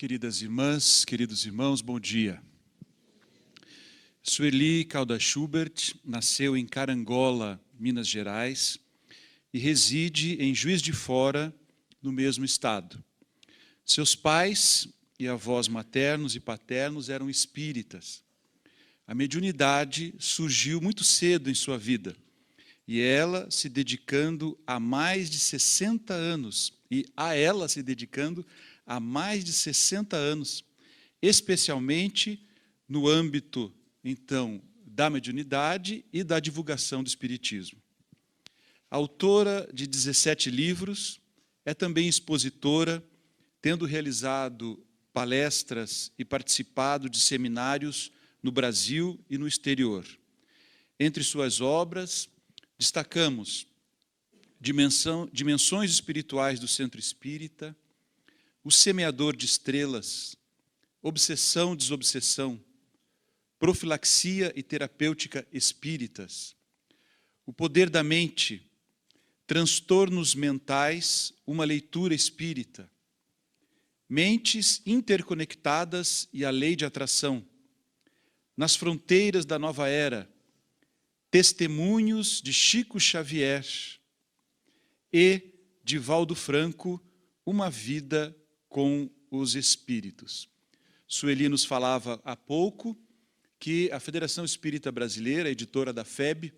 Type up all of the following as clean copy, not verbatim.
Queridas irmãs, queridos irmãos, bom dia. Sueli Caldas Schubert nasceu em Carangola, Minas Gerais, e reside em Juiz de Fora, no mesmo estado. Seus pais e avós maternos e paternos eram espíritas. A mediunidade surgiu muito cedo em sua vida, e ela se dedicando há mais de 60 anos, especialmente no âmbito, então, da mediunidade e da divulgação do espiritismo. Autora de 17 livros, é também expositora, tendo realizado palestras e participado de seminários no Brasil e no exterior. Entre suas obras, destacamos Dimensões Espirituais do Centro Espírita, O Semeador de Estrelas, Obsessão, Desobsessão, Profilaxia e Terapêutica Espíritas, O Poder da Mente, Transtornos Mentais, uma leitura espírita, Mentes Interconectadas e a Lei de Atração, Nas Fronteiras da Nova Era, Testemunhos de Chico Xavier e de Valdo Franco, Uma Vida com os Espíritos. Sueli nos falava há pouco que a Federação Espírita Brasileira, editora da FEB,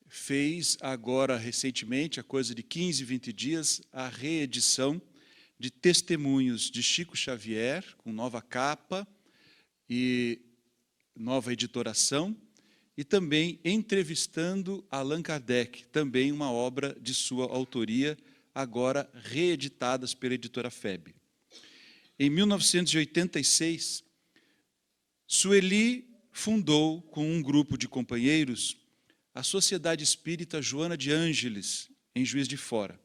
fez agora recentemente, há coisa de 15, 20 dias, a reedição de Testemunhos de Chico Xavier, com nova capa e nova editoração, e também Entrevistando Allan Kardec, também uma obra de sua autoria, agora reeditadas pela editora FEB. Em 1986, Sueli fundou, com um grupo de companheiros, a Sociedade Espírita Joana de Ângeles, em Juiz de Fora.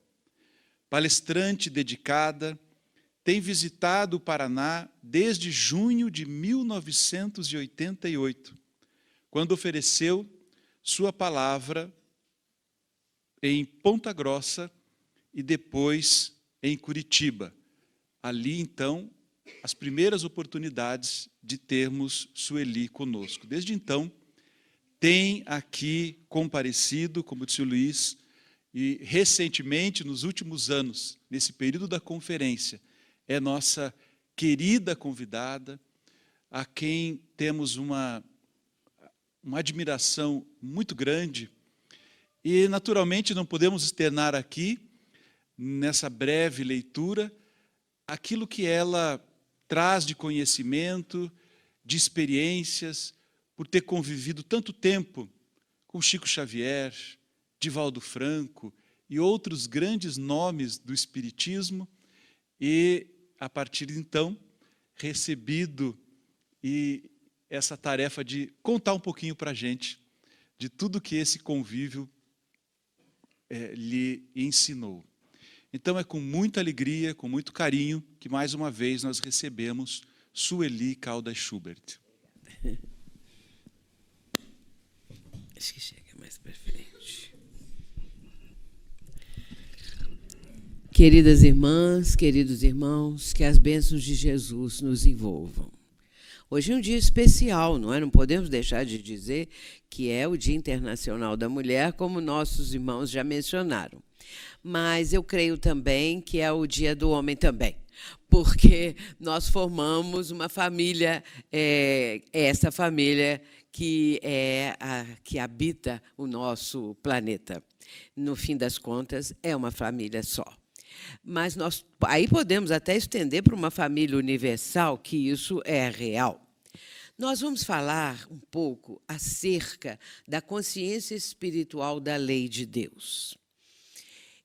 Palestrante dedicada, tem visitado o Paraná desde junho de 1988, quando ofereceu sua palavra em Ponta Grossa e depois em Curitiba. Ali, então, as primeiras oportunidades de termos Sueli conosco. Desde então, tem aqui comparecido, como disse o Luiz, e recentemente, nos últimos anos, nesse período da conferência, é nossa querida convidada, a quem temos uma admiração muito grande, e naturalmente não podemos externar aqui, nessa breve leitura, aquilo que ela traz de conhecimento, de experiências, por ter convivido tanto tempo com Chico Xavier, Divaldo Franco e outros grandes nomes do Espiritismo, e, a partir de então, recebido essa tarefa de contar um pouquinho para a gente de tudo que esse convívio lhe ensinou. Então, é com muita alegria, com muito carinho, que mais uma vez nós recebemos Sueli Caldas Schubert. Acho que chega mais para frente. Queridas irmãs, queridos irmãos, que as bênçãos de Jesus nos envolvam. Hoje é um dia especial, não é? Não podemos deixar de dizer que é o Dia Internacional da Mulher, como nossos irmãos já mencionaram. Mas eu creio também que é o Dia do Homem também, porque nós formamos uma família, essa família que que habita o nosso planeta. No fim das contas, é uma família só. Mas nós aí podemos até estender para uma família universal, que isso é real. Nós vamos falar um pouco acerca da consciência espiritual da lei de Deus.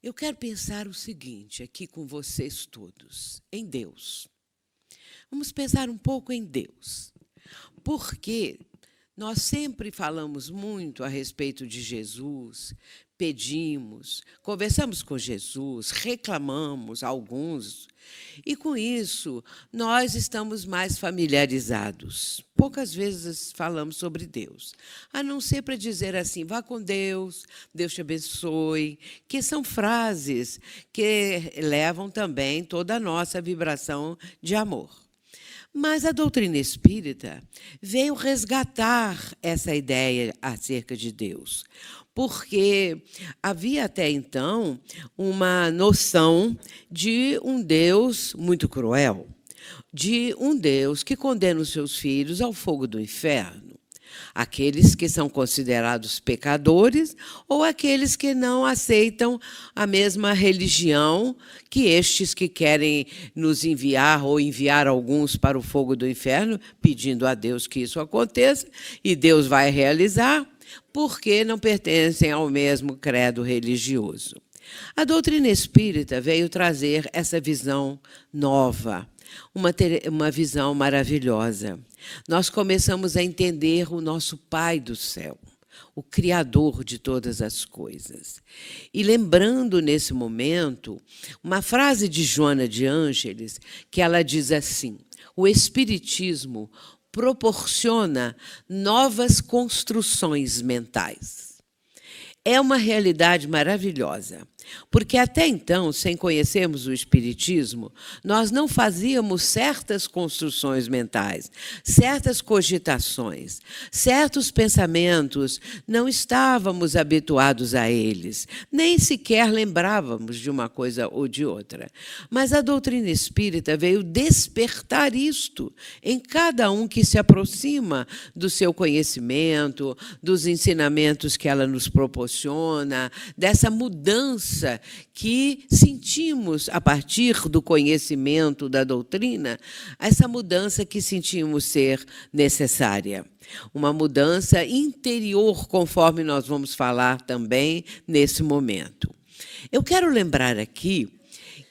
Eu quero pensar o seguinte aqui com vocês todos, em Deus. Vamos pensar um pouco em Deus, porque nós sempre falamos muito a respeito de Jesus, pedimos, conversamos com Jesus, reclamamos alguns, e com isso nós estamos mais familiarizados. Poucas vezes falamos sobre Deus, a não ser para dizer assim, vá com Deus, Deus te abençoe, que são frases que levam também toda a nossa vibração de amor. Mas a doutrina espírita veio resgatar essa ideia acerca de Deus, porque havia até então uma noção de um Deus muito cruel, de um Deus que condena os seus filhos ao fogo do inferno, aqueles que são considerados pecadores ou aqueles que não aceitam a mesma religião que estes que querem nos enviar ou enviar alguns para o fogo do inferno, pedindo a Deus que isso aconteça, e Deus vai realizar, porque não pertencem ao mesmo credo religioso. A doutrina espírita veio trazer essa visão nova, uma visão maravilhosa. Nós começamos a entender o nosso Pai do céu, o Criador de todas as coisas. E lembrando nesse momento uma frase de Joana de Ângeles, que ela diz assim: o Espiritismo proporciona novas construções mentais. É uma realidade maravilhosa, porque até então, sem conhecermos o Espiritismo, nós não fazíamos certas construções mentais, certas cogitações, certos pensamentos, não estávamos habituados a eles, nem sequer lembrávamos de uma coisa ou de outra. Mas a doutrina espírita veio despertar isto em cada um que se aproxima do seu conhecimento, dos ensinamentos que ela nos proporciona, dessa mudança que sentimos a partir do conhecimento da doutrina, essa mudança que sentimos ser necessária. Uma mudança interior, conforme nós vamos falar também nesse momento. Eu quero lembrar aqui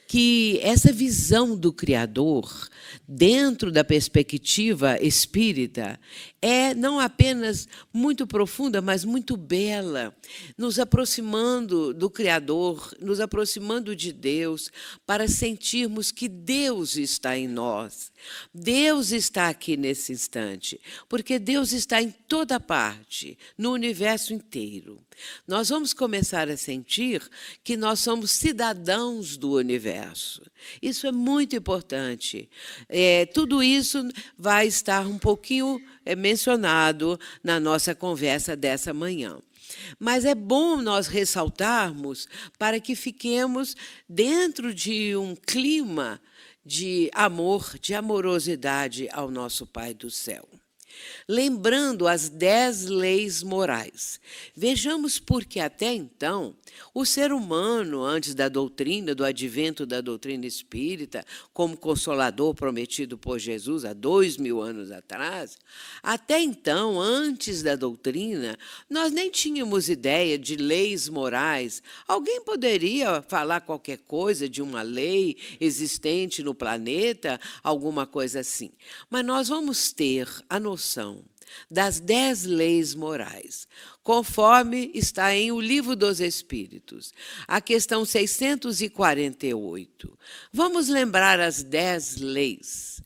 que essa visão do Criador, dentro da perspectiva espírita, é não apenas muito profunda, mas muito bela, nos aproximando do Criador, nos aproximando de Deus, para sentirmos que Deus está em nós. Deus está aqui nesse instante, porque Deus está em toda parte, no universo inteiro. Nós vamos começar a sentir que nós somos cidadãos do universo. Isso é muito importante. Tudo isso vai estar um pouquinho mencionado na nossa conversa dessa manhã. Mas é bom nós ressaltarmos para que fiquemos dentro de um clima de amor, de amorosidade ao nosso Pai do céu. Lembrando as 10 leis morais. Vejamos porque até então o ser humano, antes da doutrina, do advento da doutrina espírita, como consolador prometido por Jesus há 2000 anos atrás, até então, antes da doutrina, nós nem tínhamos ideia de leis morais. Alguém poderia falar qualquer coisa de uma lei existente no planeta, alguma coisa assim. Mas nós vamos ter a noção das 10 leis morais, conforme está em O Livro dos Espíritos, a questão 648. Vamos lembrar as 10 leis.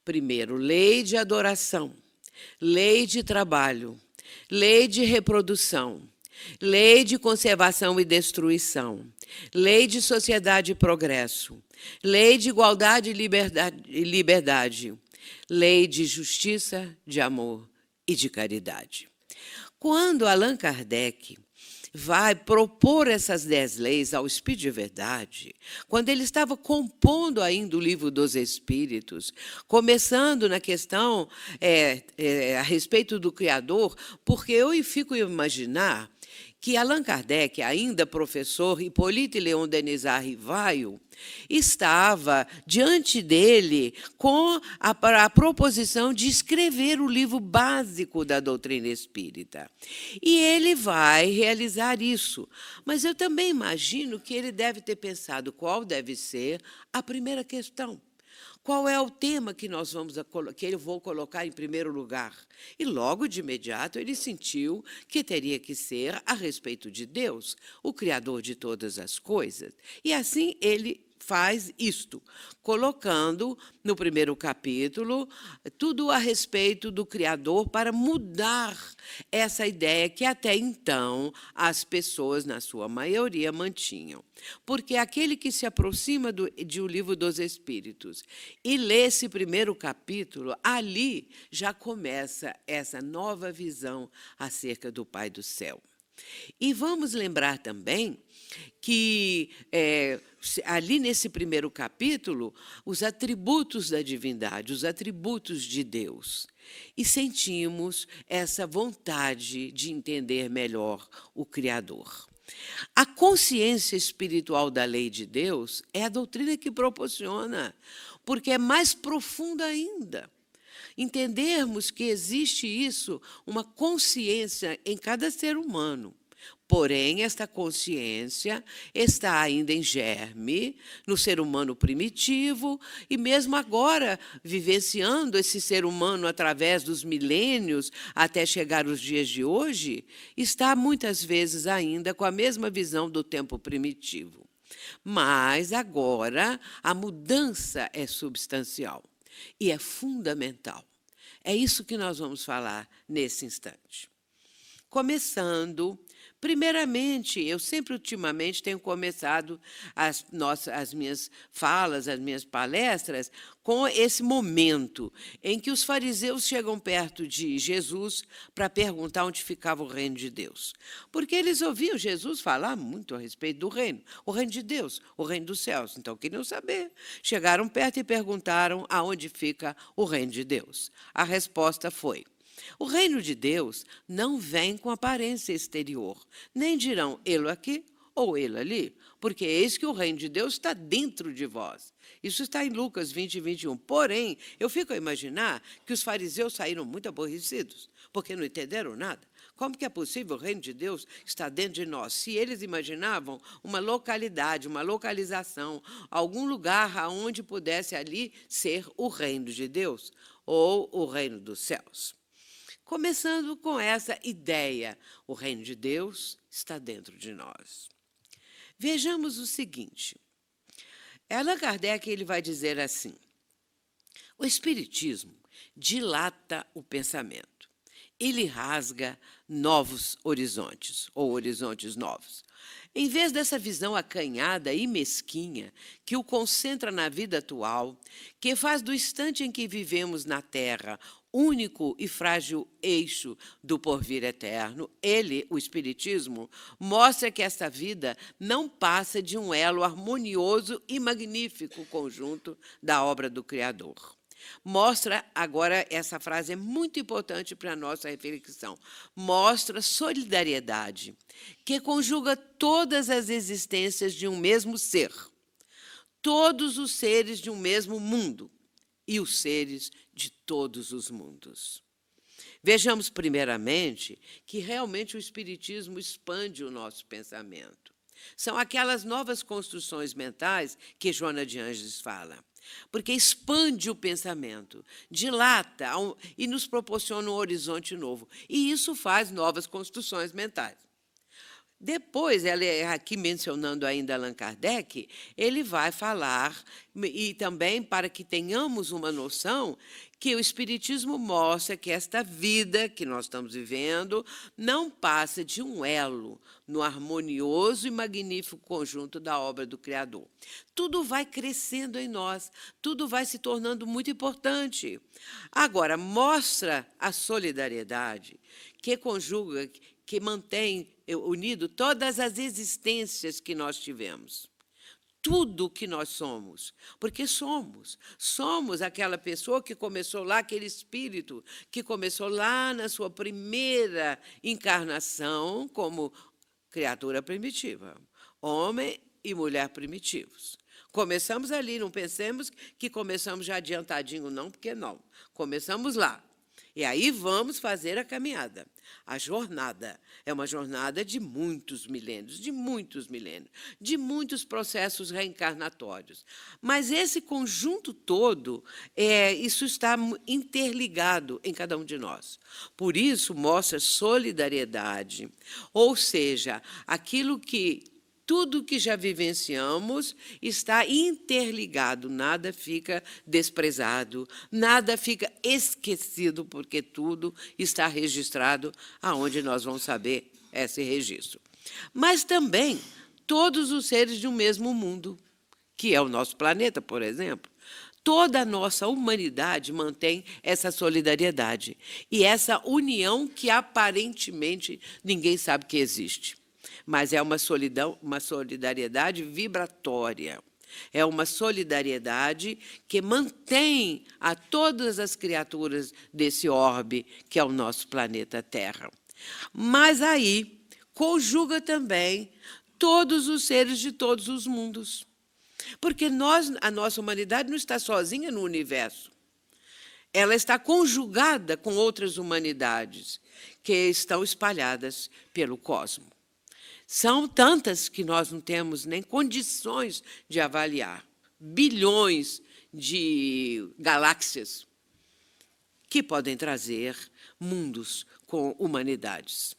Primeiro, lei de adoração, lei de trabalho, lei de reprodução, lei de conservação e destruição, lei de sociedade e progresso, lei de igualdade e liberdade, lei de justiça, de amor e de caridade. Quando Allan Kardec vai propor essas 10 leis ao Espírito de Verdade, quando ele estava compondo ainda o Livro dos Espíritos, começando na questão a respeito do Criador, porque eu fico a imaginar que Allan Kardec, ainda professor, Hippolyte Léon Denisard Rivaio, estava diante dele com a proposição de escrever o livro básico da doutrina espírita. E ele vai realizar isso. Mas eu também imagino que ele deve ter pensado qual deve ser a primeira questão. Qual é o tema que que eu vou colocar em primeiro lugar? E logo de imediato ele sentiu que teria que ser a respeito de Deus, o Criador de todas as coisas. E assim ele faz isto, colocando no primeiro capítulo tudo a respeito do Criador para mudar essa ideia que até então as pessoas, na sua maioria, mantinham. Porque aquele que se aproxima de O Livro dos Espíritos e lê esse primeiro capítulo, ali já começa essa nova visão acerca do Pai do Céu. E vamos lembrar também que ali nesse primeiro capítulo, os atributos da divindade, os atributos de Deus. E sentimos essa vontade de entender melhor o Criador. A consciência espiritual da lei de Deus é a doutrina que proporciona, porque é mais profunda ainda. Entendermos que existe isso, uma consciência em cada ser humano. Porém, esta consciência está ainda em germe no ser humano primitivo e mesmo agora, vivenciando esse ser humano através dos milênios até chegar os dias de hoje, está muitas vezes ainda com a mesma visão do tempo primitivo. Mas agora a mudança é substancial e é fundamental. É isso que nós vamos falar nesse instante. Começando, primeiramente, eu sempre ultimamente tenho começado as minhas falas, as minhas palestras, com esse momento em que os fariseus chegam perto de Jesus para perguntar onde ficava o reino de Deus. Porque eles ouviam Jesus falar muito a respeito do reino, o reino de Deus, o reino dos céus. Então, queriam saber. Chegaram perto e perguntaram aonde fica o reino de Deus. A resposta foi: o reino de Deus não vem com aparência exterior, nem dirão ele aqui ou ele ali, porque eis que o reino de Deus está dentro de vós. Isso está em Lucas 20 e 21. Porém, eu fico a imaginar que os fariseus saíram muito aborrecidos, porque não entenderam nada. Como que é possível o reino de Deus estar dentro de nós? Se eles imaginavam uma localidade, uma localização, algum lugar onde pudesse ali ser o reino de Deus ou o reino dos céus. Começando com essa ideia, o reino de Deus está dentro de nós. Vejamos o seguinte. Allan Kardec ele vai dizer assim: o Espiritismo dilata o pensamento. Ele rasga novos horizontes, ou horizontes novos. Em vez dessa visão acanhada e mesquinha que o concentra na vida atual, que faz do instante em que vivemos na Terra único e frágil eixo do porvir eterno, ele, o Espiritismo, mostra que esta vida não passa de um elo harmonioso e magnífico conjunto da obra do Criador. Mostra, agora essa frase é muito importante para a nossa reflexão, mostra solidariedade, que conjuga todas as existências de um mesmo ser, todos os seres de um mesmo mundo e os seres de todos os mundos. Vejamos primeiramente que realmente o Espiritismo expande o nosso pensamento. São aquelas novas construções mentais que Joana de Ângeles fala. Porque expande o pensamento, dilata e nos proporciona um horizonte novo. E isso faz novas construções mentais. Depois, aqui mencionando ainda Allan Kardec, ele vai falar, e também para que tenhamos uma noção, que o Espiritismo mostra que esta vida que nós estamos vivendo não passa de um elo no harmonioso e magnífico conjunto da obra do Criador. Tudo vai crescendo em nós, tudo vai se tornando muito importante. Agora, mostra a solidariedade que conjuga, que mantém unido todas as existências que nós tivemos. Tudo que nós somos, porque somos aquela pessoa que começou lá, aquele espírito que começou lá na sua primeira encarnação como criatura primitiva, homem e mulher primitivos. Começamos ali, não pensemos que começamos já adiantadinho, não, porque não. Começamos lá. E aí vamos fazer a caminhada. A jornada é uma jornada de muitos milênios, de muitos processos reencarnatórios. Mas esse conjunto todo, isso está interligado em cada um de nós. Por isso, mostra solidariedade, ou seja, tudo que já vivenciamos está interligado, nada fica desprezado, nada fica esquecido, porque tudo está registrado aonde nós vamos saber esse registro. Mas também todos os seres de um mesmo mundo, que é o nosso planeta, por exemplo. Toda a nossa humanidade mantém essa solidariedade e essa união que aparentemente ninguém sabe que existe. Mas é uma solidariedade vibratória. É uma solidariedade que mantém a todas as criaturas desse orbe, que é o nosso planeta Terra. Mas aí conjuga também todos os seres de todos os mundos. Porque a nossa humanidade não está sozinha no universo. Ela está conjugada com outras humanidades que estão espalhadas pelo cosmos. São tantas que nós não temos nem condições de avaliar. Bilhões de galáxias que podem trazer mundos com humanidades.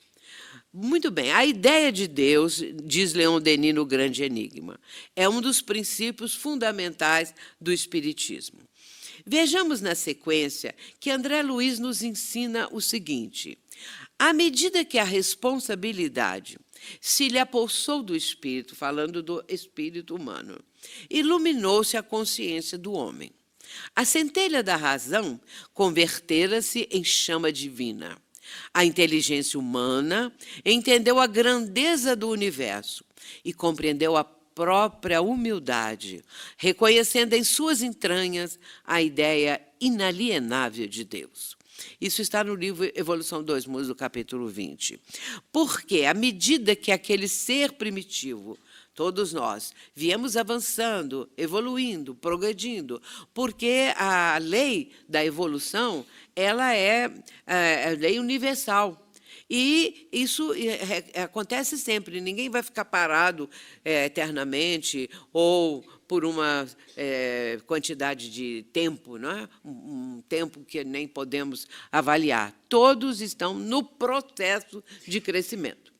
Muito bem, a ideia de Deus, diz Leon Denis no Grande Enigma, é um dos princípios fundamentais do Espiritismo. Vejamos na sequência que André Luiz nos ensina o seguinte: à medida que a responsabilidade se lhe apossou do espírito, falando do espírito humano, iluminou-se a consciência do homem. A centelha da razão convertera-se em chama divina. A inteligência humana entendeu a grandeza do universo e compreendeu a própria humildade, reconhecendo em suas entranhas a ideia inalienável de Deus. Isso está no livro Evolução dos Mundos, do capítulo 20. Porque, à medida que aquele ser primitivo, todos nós, viemos avançando, evoluindo, progredindo, porque a lei da evolução, ela é a lei universal. E isso acontece sempre, ninguém vai ficar parado eternamente ou por uma quantidade de tempo, não é? Um tempo que nem podemos avaliar. Todos estão no processo de crescimento.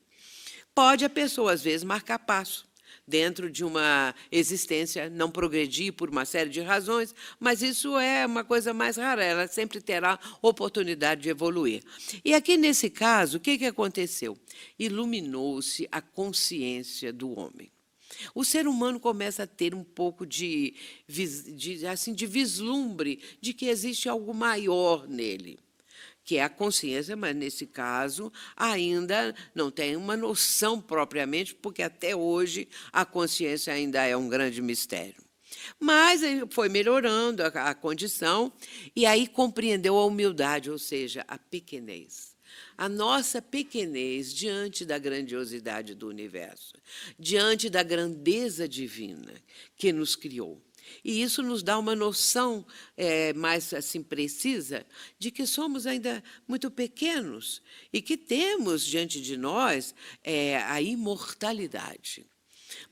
Pode a pessoa, às vezes, marcar passo dentro de uma existência, não progredir por uma série de razões, mas isso é uma coisa mais rara, ela sempre terá oportunidade de evoluir. E aqui, nesse caso, o que aconteceu? Iluminou-se a consciência do homem. O ser humano começa a ter um pouco de vislumbre de que existe algo maior nele, que é a consciência, mas, nesse caso, ainda não tem uma noção propriamente, porque até hoje a consciência ainda é um grande mistério. Mas foi melhorando a condição e aí compreendeu a humildade, ou seja, a pequenez. A nossa pequenez diante da grandiosidade do universo, diante da grandeza divina que nos criou. E isso nos dá uma noção mais assim precisa de que somos ainda muito pequenos e que temos diante de nós a imortalidade.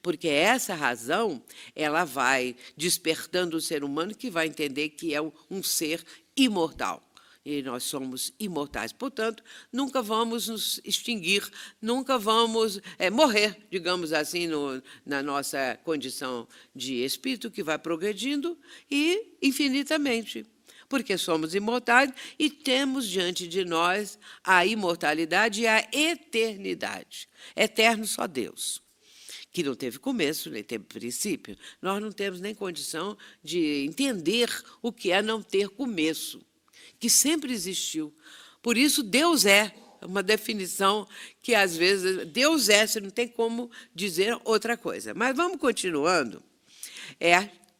Porque essa razão ela vai despertando o ser humano que vai entender que é um ser imortal. E nós somos imortais. Portanto, nunca vamos nos extinguir, nunca vamos morrer, digamos assim, na nossa condição de espírito que vai progredindo e infinitamente. Porque somos imortais e temos diante de nós a imortalidade e a eternidade. Eterno só Deus, que não teve começo, nem teve princípio. Nós não temos nem condição de entender o que é não ter começo, que sempre existiu. Por isso, Deus é uma definição que, às vezes, Deus é, você não tem como dizer outra coisa. Mas vamos continuando.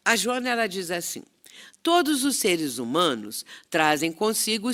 A Joana ela diz assim: todos os seres humanos trazem consigo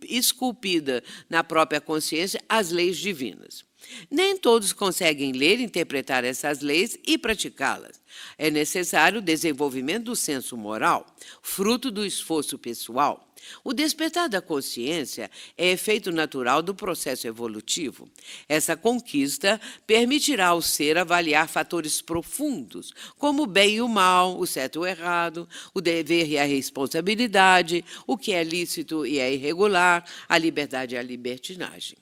esculpida na própria consciência as leis divinas. Nem todos conseguem ler, interpretar essas leis e praticá-las. É necessário o desenvolvimento do senso moral, fruto do esforço pessoal. O despertar da consciência é efeito natural do processo evolutivo. Essa conquista permitirá ao ser avaliar fatores profundos, como o bem e o mal, o certo e o errado, o dever e a responsabilidade, o que é lícito e é irregular, a liberdade e a libertinagem.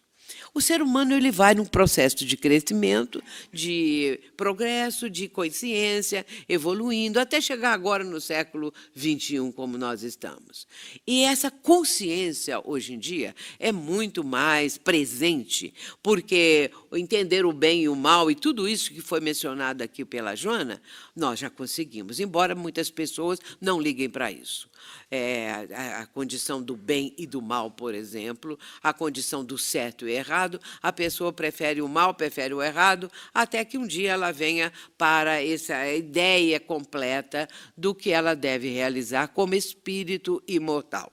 O ser humano ele vai num processo de crescimento, de progresso, de consciência, evoluindo, até chegar agora no século XXI, como nós estamos. E essa consciência, hoje em dia, é muito mais presente, porque entender o bem e o mal e tudo isso que foi mencionado aqui pela Joana, nós já conseguimos, embora muitas pessoas não liguem para isso. A condição do bem e do mal, por exemplo, a condição do certo e errado, a pessoa prefere o mal, prefere o errado, até que um dia ela venha para essa ideia completa do que ela deve realizar como espírito imortal.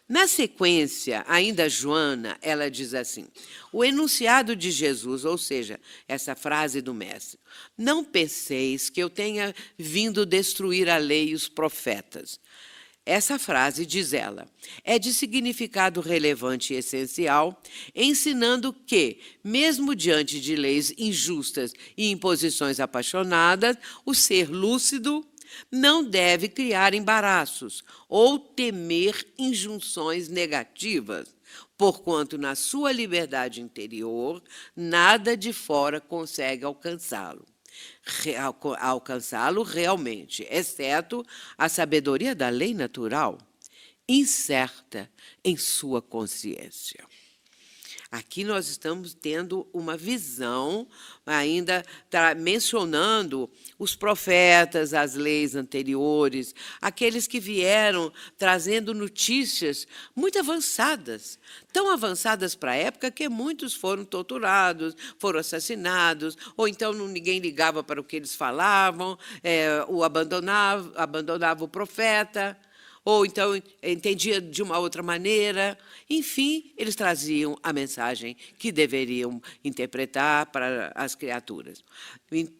Na sequência, ainda Joana, ela diz assim, o enunciado de Jesus, ou seja, essa frase do mestre, não penseis que eu tenha vindo destruir a lei e os profetas. Essa frase, diz ela, é de significado relevante e essencial, ensinando que, mesmo diante de leis injustas e imposições apaixonadas, o ser lúcido não deve criar embaraços ou temer injunções negativas, porquanto na sua liberdade interior, nada de fora consegue alcançá-lo realmente, exceto a sabedoria da lei natural, incerta em sua consciência. Aqui nós estamos tendo uma visão, ainda mencionando os profetas, as leis anteriores, aqueles que vieram trazendo notícias muito avançadas, tão avançadas para a época que muitos foram torturados, foram assassinados, ou então ninguém ligava para o que eles falavam, o abandonava o profeta, ou então entendia de uma outra maneira. Enfim, eles traziam a mensagem que deveriam interpretar para as criaturas.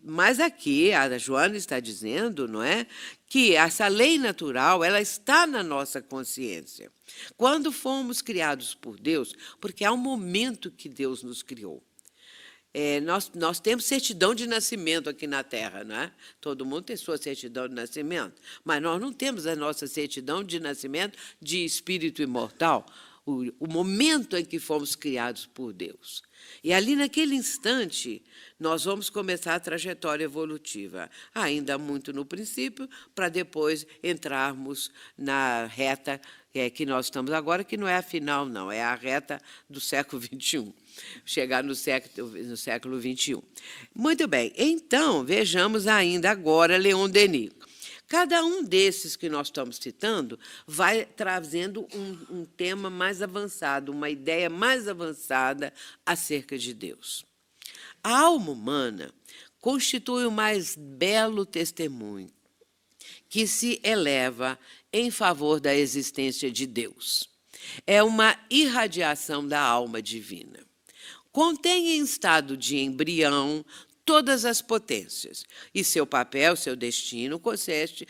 Mas aqui a Joana está dizendo, não é, que essa lei natural ela está na nossa consciência. Quando fomos criados por Deus, porque há um momento que Deus nos criou. Nós temos certidão de nascimento aqui na Terra, não é? Todo mundo tem sua certidão de nascimento, mas nós não temos a nossa certidão de nascimento de espírito imortal, o momento em que fomos criados por Deus. E ali, naquele instante, nós vamos começar a trajetória evolutiva, ainda muito no princípio, para depois entrarmos na reta que nós estamos agora, que não é a final, não, é a reta do século XXI, chegar no século XXI. Muito bem, então, vejamos ainda agora Leon Denis. Cada um desses que nós estamos citando vai trazendo um tema mais avançado, uma ideia mais avançada acerca de Deus. A alma humana constitui o mais belo testemunho que se eleva em favor da existência de Deus. É uma irradiação da alma divina. Contém em estado de embrião todas as potências, e seu papel, seu destino, consiste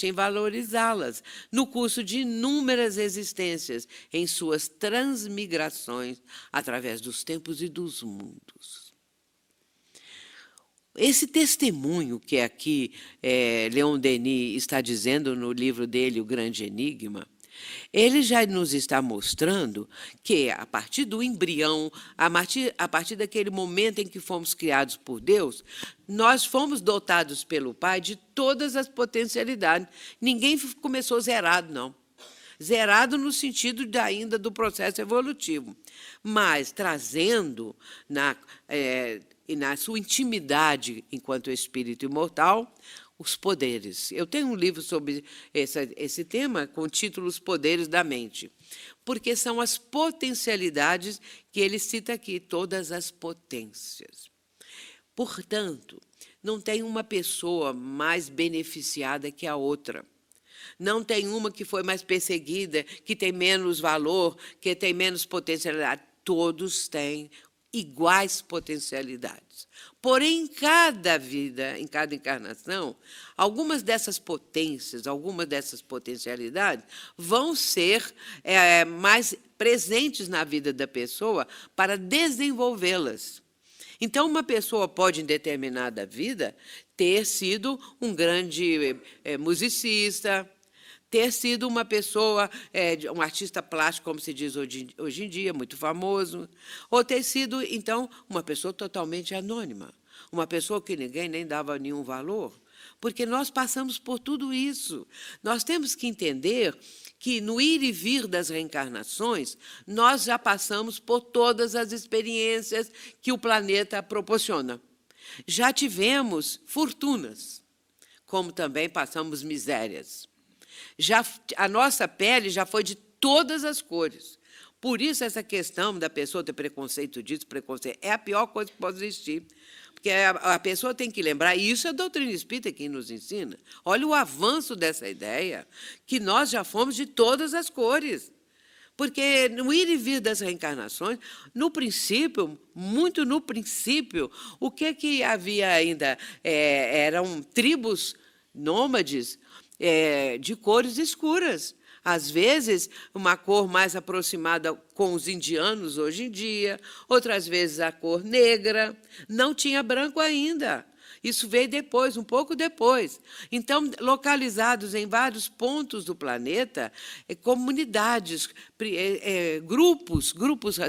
em valorizá-las no curso de inúmeras existências, em suas transmigrações através dos tempos e dos mundos. Esse testemunho que aqui Leon Denis está dizendo no livro dele, O Grande Enigma, ele já nos está mostrando que, a partir do embrião, a partir daquele momento em que fomos criados por Deus, nós fomos dotados pelo Pai de todas as potencialidades. Ninguém começou zerado, não. Zerado no sentido ainda do processo evolutivo, mas trazendo na sua intimidade enquanto espírito imortal os poderes. Eu tenho um livro sobre esse tema com o título Os Poderes da Mente, porque são as potencialidades que ele cita aqui, todas as potências. Portanto, não tem uma pessoa mais beneficiada que a outra. Não tem uma que foi mais perseguida, que tem menos valor, que tem menos potencialidade. Todos têm iguais potencialidades. Porém, em cada vida, em cada encarnação, algumas dessas potências, algumas dessas potencialidades vão ser mais presentes na vida da pessoa para desenvolvê-las. Então, uma pessoa pode, em determinada vida, ter sido um grande musicista, ter sido uma pessoa, um artista plástico, como se diz hoje em dia, muito famoso, ou ter sido, então, uma pessoa totalmente anônima, uma pessoa que ninguém nem dava nenhum valor, porque nós passamos por tudo isso. Nós temos que entender que, no ir e vir das reencarnações, nós já passamos por todas as experiências que o planeta proporciona. Já tivemos fortunas, como também passamos misérias. A nossa pele já foi de todas as cores. Por isso, essa questão da pessoa ter preconceito disso, preconceito, é a pior coisa que pode existir. Porque a pessoa tem que lembrar, e isso é a doutrina espírita que nos ensina. Olha o avanço dessa ideia, que nós já fomos de todas as cores. Porque no ir e vir das reencarnações, no princípio, muito no princípio, o que havia ainda? Eram tribos nômades, de cores escuras. Às vezes, uma cor mais aproximada com os indianos hoje em dia, outras vezes a cor negra. Não tinha branco ainda. Isso veio depois, um pouco depois. Então, localizados em vários pontos do planeta, comunidades, grupos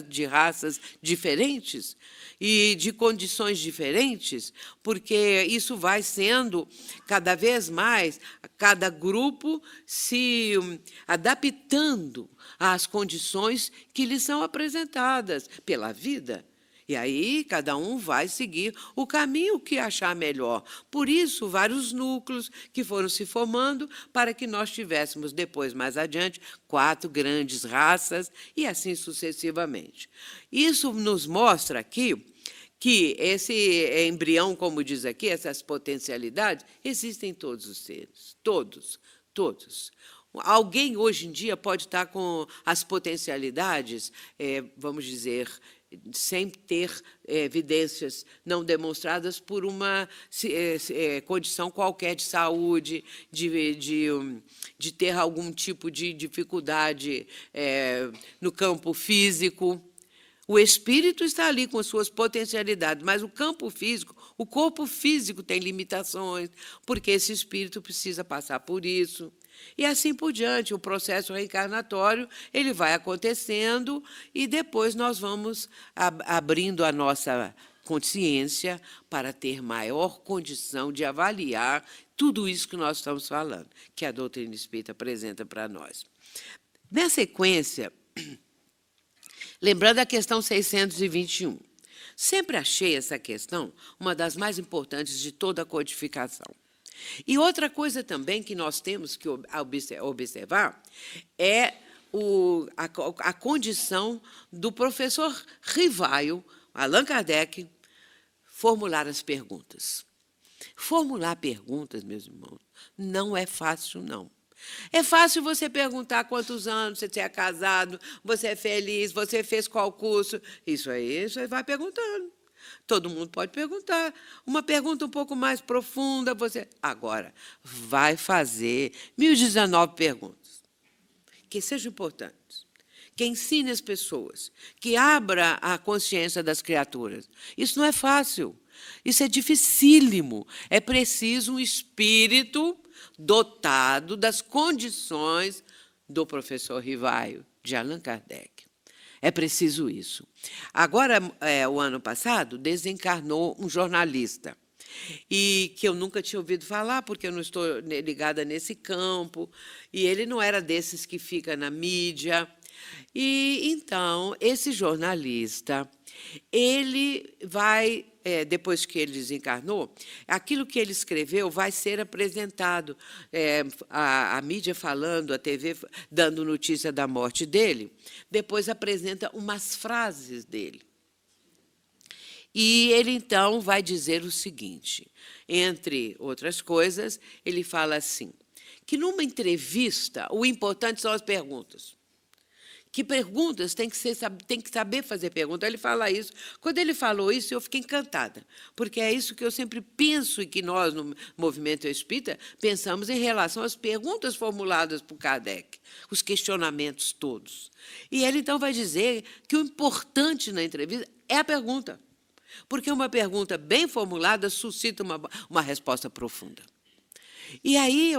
de raças diferentes e de condições diferentes, porque isso vai sendo cada vez mais, cada grupo se adaptando às condições que lhes são apresentadas pela vida. E aí, cada um vai seguir o caminho que achar melhor. Por isso, vários núcleos que foram se formando para que nós tivéssemos, depois, mais adiante, 4 grandes raças e assim sucessivamente. Isso nos mostra aqui que esse embrião, como diz aqui, essas potencialidades, existem em todos os seres. Todos, todos. Alguém, hoje em dia, pode estar com as potencialidades, vamos dizer, sem ter evidências não demonstradas por uma condição qualquer de saúde, de ter algum tipo de dificuldade no campo físico. O espírito está ali com as suas potencialidades, mas o campo físico, o corpo físico tem limitações, porque esse espírito precisa passar por isso. E assim por diante, o processo reencarnatório ele vai acontecendo e depois nós vamos abrindo a nossa consciência para ter maior condição de avaliar tudo isso que nós estamos falando, que a doutrina espírita apresenta para nós. Na sequência, lembrando a questão 621, sempre achei essa questão uma das mais importantes de toda a codificação. E outra coisa também que nós temos que observar é a condição do professor Rivaio, Allan Kardec, formular as perguntas. Formular perguntas, meus irmãos, não é fácil, não. É fácil você perguntar quantos anos você é casado, você é feliz, você fez qual curso. Isso aí você vai perguntando. Todo mundo pode perguntar. Uma pergunta um pouco mais profunda, você... Agora, vai fazer 1019 perguntas, que sejam importantes, que ensine as pessoas, que abra a consciência das criaturas. Isso não é fácil, isso é dificílimo. É preciso um espírito dotado das condições do professor Rivaio, de Allan Kardec. É preciso isso. Agora, o ano passado, desencarnou um jornalista, e que eu nunca tinha ouvido falar, porque eu não estou ligada nesse campo, e ele não era desses que fica na mídia. E, então, esse jornalista, ele vai, depois que ele desencarnou, aquilo que ele escreveu vai ser apresentado, a mídia falando, a TV dando notícia da morte dele, depois apresenta umas frases dele. E ele, então, vai dizer o seguinte, entre outras coisas, ele fala assim, que numa entrevista, o importante são as perguntas. que perguntas tem que saber fazer perguntas. Ele fala isso. Quando ele falou isso, eu fiquei encantada, porque é isso que eu sempre penso e que nós, no movimento espírita, pensamos em relação às perguntas formuladas por Kardec, os questionamentos todos. E ele, então, vai dizer que o importante na entrevista é a pergunta, porque uma pergunta bem formulada suscita uma resposta profunda. E aí,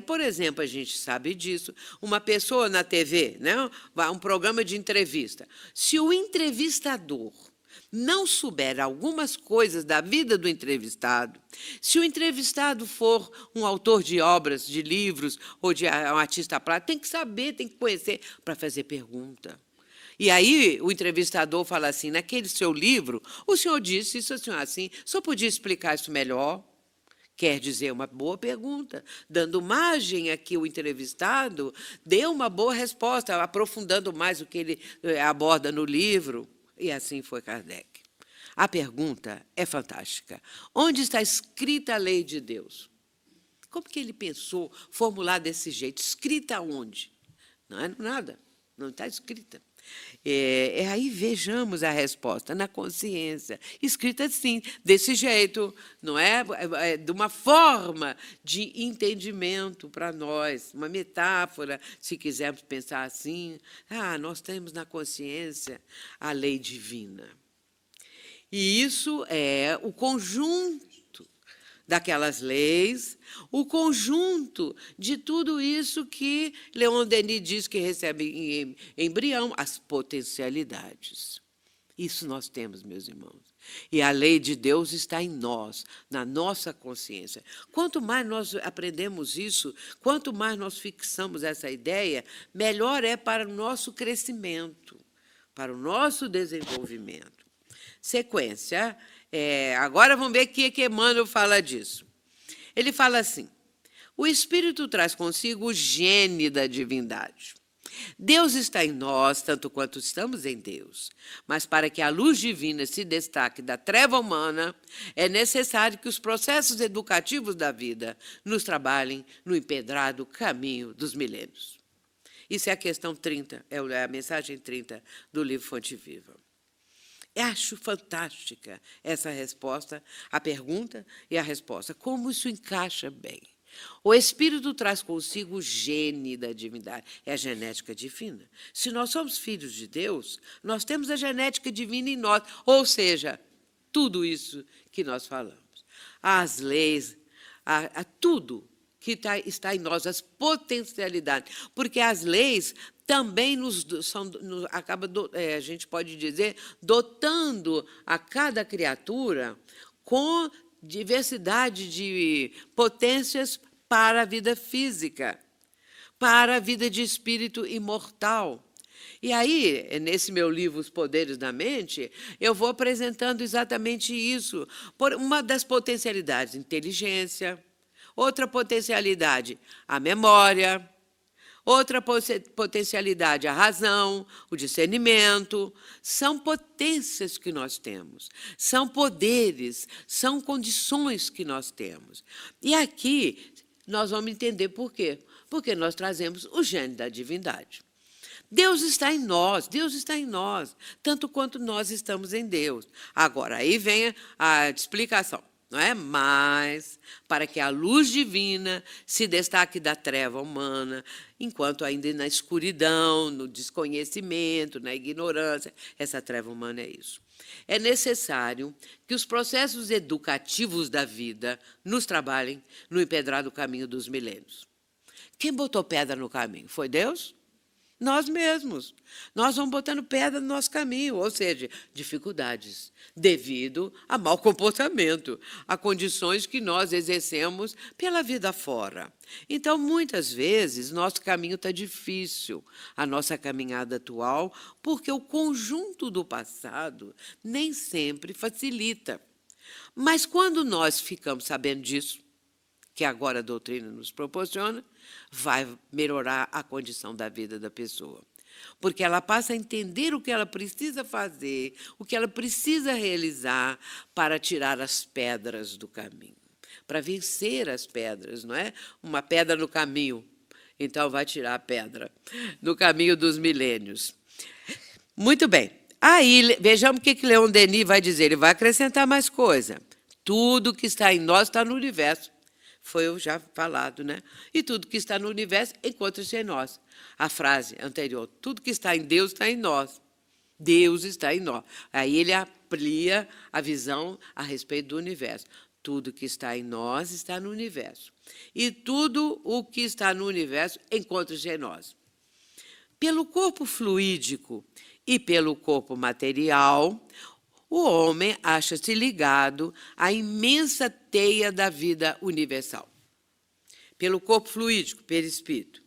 por exemplo, a gente sabe disso, uma pessoa na TV, né, um programa de entrevista, se o entrevistador não souber algumas coisas da vida do entrevistado, se o entrevistado for um autor de obras, de livros, ou de um artista plástico, tem que saber, tem que conhecer para fazer pergunta. E aí o entrevistador fala assim, naquele seu livro, o senhor disse isso assim, o senhor podia explicar isso melhor? Quer dizer, uma boa pergunta, dando margem a que o entrevistado dê uma boa resposta, aprofundando mais o que ele aborda no livro. E assim foi Kardec. A pergunta é fantástica. Onde está escrita a lei de Deus? Como que ele pensou formular desse jeito? Escrita onde? Não é nada, não está escrita. Aí vejamos a resposta, na consciência, escrita assim, desse jeito, não é? De uma forma de entendimento para nós, uma metáfora, se quisermos pensar assim. Nós temos na consciência a lei divina. E isso é o conjunto daquelas leis, o conjunto de tudo isso que Leon Denis diz que recebe em embrião, as potencialidades. Isso nós temos, meus irmãos. E a lei de Deus está em nós, na nossa consciência. Quanto mais nós aprendemos isso, quanto mais nós fixamos essa ideia, melhor é para o nosso crescimento, para o nosso desenvolvimento. Sequência. Agora vamos ver o que Emmanuel fala disso. Ele fala assim, o Espírito traz consigo o gene da divindade. Deus está em nós, tanto quanto estamos em Deus. Mas para que a luz divina se destaque da treva humana, é necessário que os processos educativos da vida nos trabalhem no empedrado caminho dos milênios. Isso é a questão 30, é a mensagem 30 do livro Fonte Viva. Acho fantástica essa resposta, a pergunta e a resposta. Como isso encaixa bem? O Espírito traz consigo o gene da divindade, é a genética divina. Se nós somos filhos de Deus, nós temos a genética divina em nós, ou seja, tudo isso que nós falamos. As leis, tudo que está em nós, as potencialidades, porque as leis também a gente pode dizer, dotando a cada criatura com diversidade de potências para a vida física, para a vida de espírito imortal. E aí, nesse meu livro, Os Poderes da Mente, eu vou apresentando exatamente isso. Por uma das potencialidades, inteligência, outra potencialidade, a memória, outra potencialidade, a razão, o discernimento. São potências que nós temos, são poderes, são condições que nós temos. E aqui nós vamos entender por quê. Porque nós trazemos o gene da divindade. Deus está em nós, tanto quanto nós estamos em Deus. Agora, aí vem a explicação. Não é? Mas, para que a luz divina se destaque da treva humana, enquanto ainda na escuridão, no desconhecimento, na ignorância, essa treva humana é isso. É necessário que os processos educativos da vida nos trabalhem no empedrado caminho dos milênios. Quem botou pedra no caminho? Foi Deus? Nós mesmos. Nós vamos botando pedra no nosso caminho, ou seja, dificuldades, devido a mau comportamento, a condições que nós exercemos pela vida fora. Então, muitas vezes, nosso caminho está difícil, a nossa caminhada atual, porque o conjunto do passado nem sempre facilita. Mas quando nós ficamos sabendo disso, que agora a doutrina nos proporciona, vai melhorar a condição da vida da pessoa. Porque ela passa a entender o que ela precisa fazer, o que ela precisa realizar para tirar as pedras do caminho, para vencer as pedras, não é? Uma pedra no caminho Então vai tirar a pedra no caminho dos milênios. Muito bem. Aí, vejamos o que Leon Denis vai dizer. Ele vai acrescentar mais coisa. Tudo que está em nós está no universo. Foi o já falado, né? E tudo que está no universo encontra-se em nós. A frase anterior, tudo que está em Deus está em nós. Deus está em nós. Aí ele amplia a visão a respeito do universo. Tudo que está em nós está no universo. E tudo o que está no universo encontra-se em nós. Pelo corpo fluídico e pelo corpo material, o homem acha-se ligado à imensa teia da vida universal. Pelo corpo fluídico, perispírito,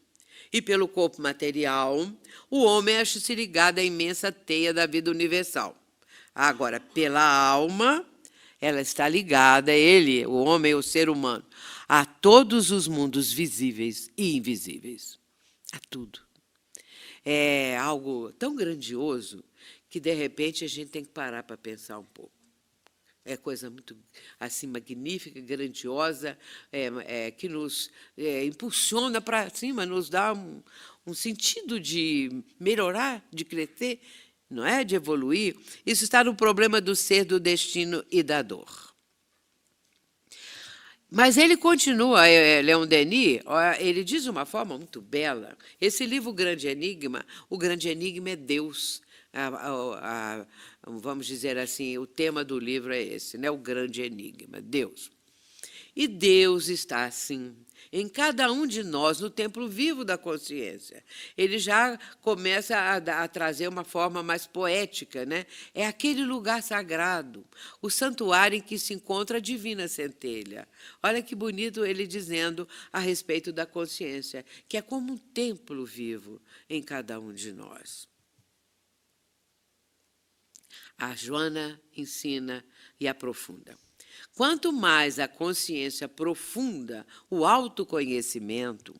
e pelo corpo material, o homem acha-se ligado à imensa teia da vida universal. Agora, pela alma, ela está ligada, ele, o homem, o ser humano, a todos os mundos visíveis e invisíveis. A tudo. É algo tão grandioso que, de repente, a gente tem que parar para pensar um pouco. É coisa muito assim, magnífica, grandiosa, que nos impulsiona para cima, nos dá um sentido de melhorar, de crescer, não é? De evoluir. Isso está no problema do ser, do destino e da dor. Mas ele continua, Leon Denis, ele diz de uma forma muito bela, esse livro, O Grande Enigma é Deus. Vamos dizer assim, o tema do livro é esse, né? O Grande Enigma, Deus. E Deus está, assim, em cada um de nós, no templo vivo da consciência. Ele já começa a trazer uma forma mais poética, né? É aquele lugar sagrado, o santuário em que se encontra a divina centelha. Olha que bonito ele dizendo a respeito da consciência, que é como um templo vivo em cada um de nós. A Joana ensina e aprofunda. Quanto mais a consciência profunda o autoconhecimento,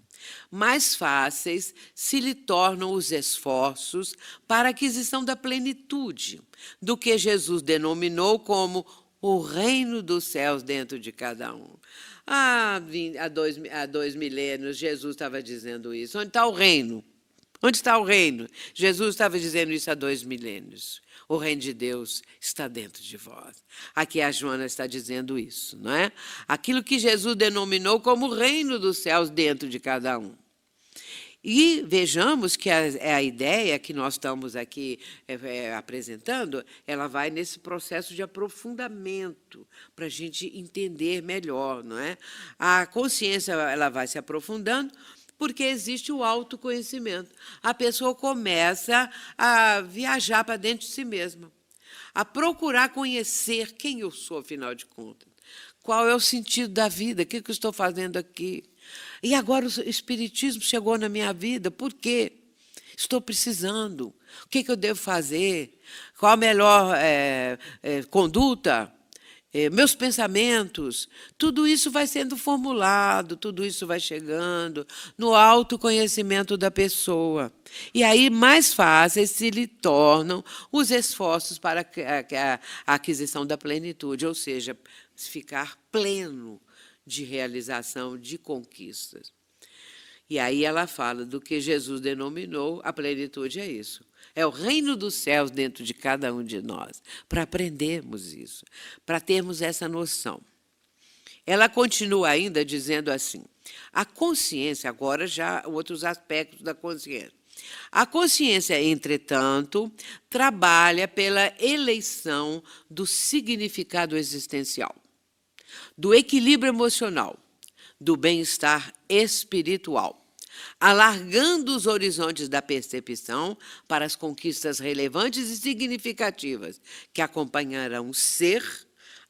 mais fáceis se lhe tornam os esforços para a aquisição da plenitude, do que Jesus denominou como o reino dos céus dentro de cada um. Há 2 milênios, Jesus estava dizendo isso. Onde está o reino? Onde está o reino? Jesus estava dizendo isso há 2 milênios. O reino de Deus está dentro de vós. Aqui a Joana está dizendo isso, não é? Aquilo que Jesus denominou como o reino dos céus dentro de cada um. E vejamos que a ideia que nós estamos aqui apresentando, ela vai nesse processo de aprofundamento, para a gente entender melhor, não é? A consciência ela vai se aprofundando, porque existe o autoconhecimento. A pessoa começa a viajar para dentro de si mesma, a procurar conhecer quem eu sou, afinal de contas. Qual é o sentido da vida? O que eu estou fazendo aqui? E agora o Espiritismo chegou na minha vida, por quê? Estou precisando. O que eu devo fazer? Qual a melhor conduta? Meus pensamentos, tudo isso vai sendo formulado, tudo isso vai chegando no autoconhecimento da pessoa. E aí mais fáceis se lhe tornam os esforços para a aquisição da plenitude, ou seja, ficar pleno de realização, de conquistas. E aí ela fala do que Jesus denominou, a plenitude é isso. É o reino dos céus dentro de cada um de nós, para aprendermos isso, para termos essa noção. Ela continua ainda dizendo assim, a consciência, agora já outros aspectos da consciência. A consciência, entretanto, trabalha pela eleição do significado existencial, do equilíbrio emocional, do bem-estar espiritual, alargando os horizontes da percepção para as conquistas relevantes e significativas que acompanharão o ser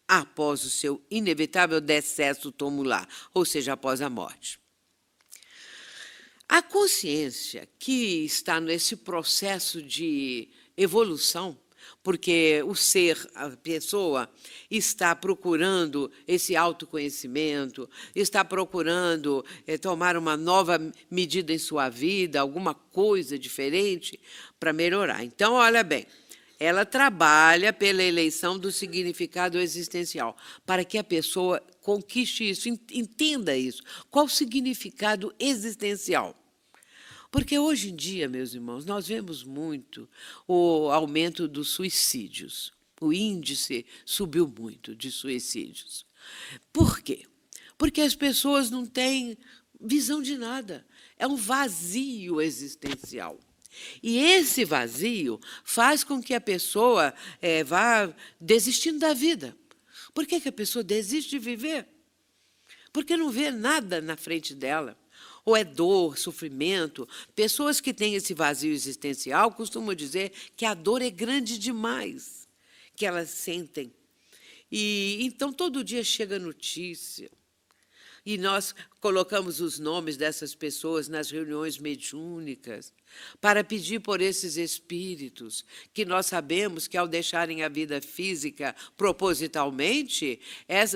após o seu inevitável decesso tumular, ou seja, após a morte. A consciência que está nesse processo de evolução, porque o ser, a pessoa, está procurando esse autoconhecimento, está procurando tomar uma nova medida em sua vida, alguma coisa diferente para melhorar. Então, olha bem, ela trabalha pela eleição do significado existencial, para que a pessoa conquiste isso, entenda isso. Qual o significado existencial? Porque hoje em dia, meus irmãos, nós vemos muito o aumento dos suicídios. O índice subiu muito de suicídios. Por quê? Porque as pessoas não têm visão de nada. É um vazio existencial. E esse vazio faz com que a pessoa vá desistindo da vida. Por que a pessoa desiste de viver? Porque não vê nada na frente dela. Ou é dor, sofrimento. Pessoas que têm esse vazio existencial costumam dizer que a dor é grande demais, que elas sentem. E então todo dia chega notícia. E nós colocamos os nomes dessas pessoas nas reuniões mediúnicas para pedir por esses espíritos, que nós sabemos que, ao deixarem a vida física propositalmente,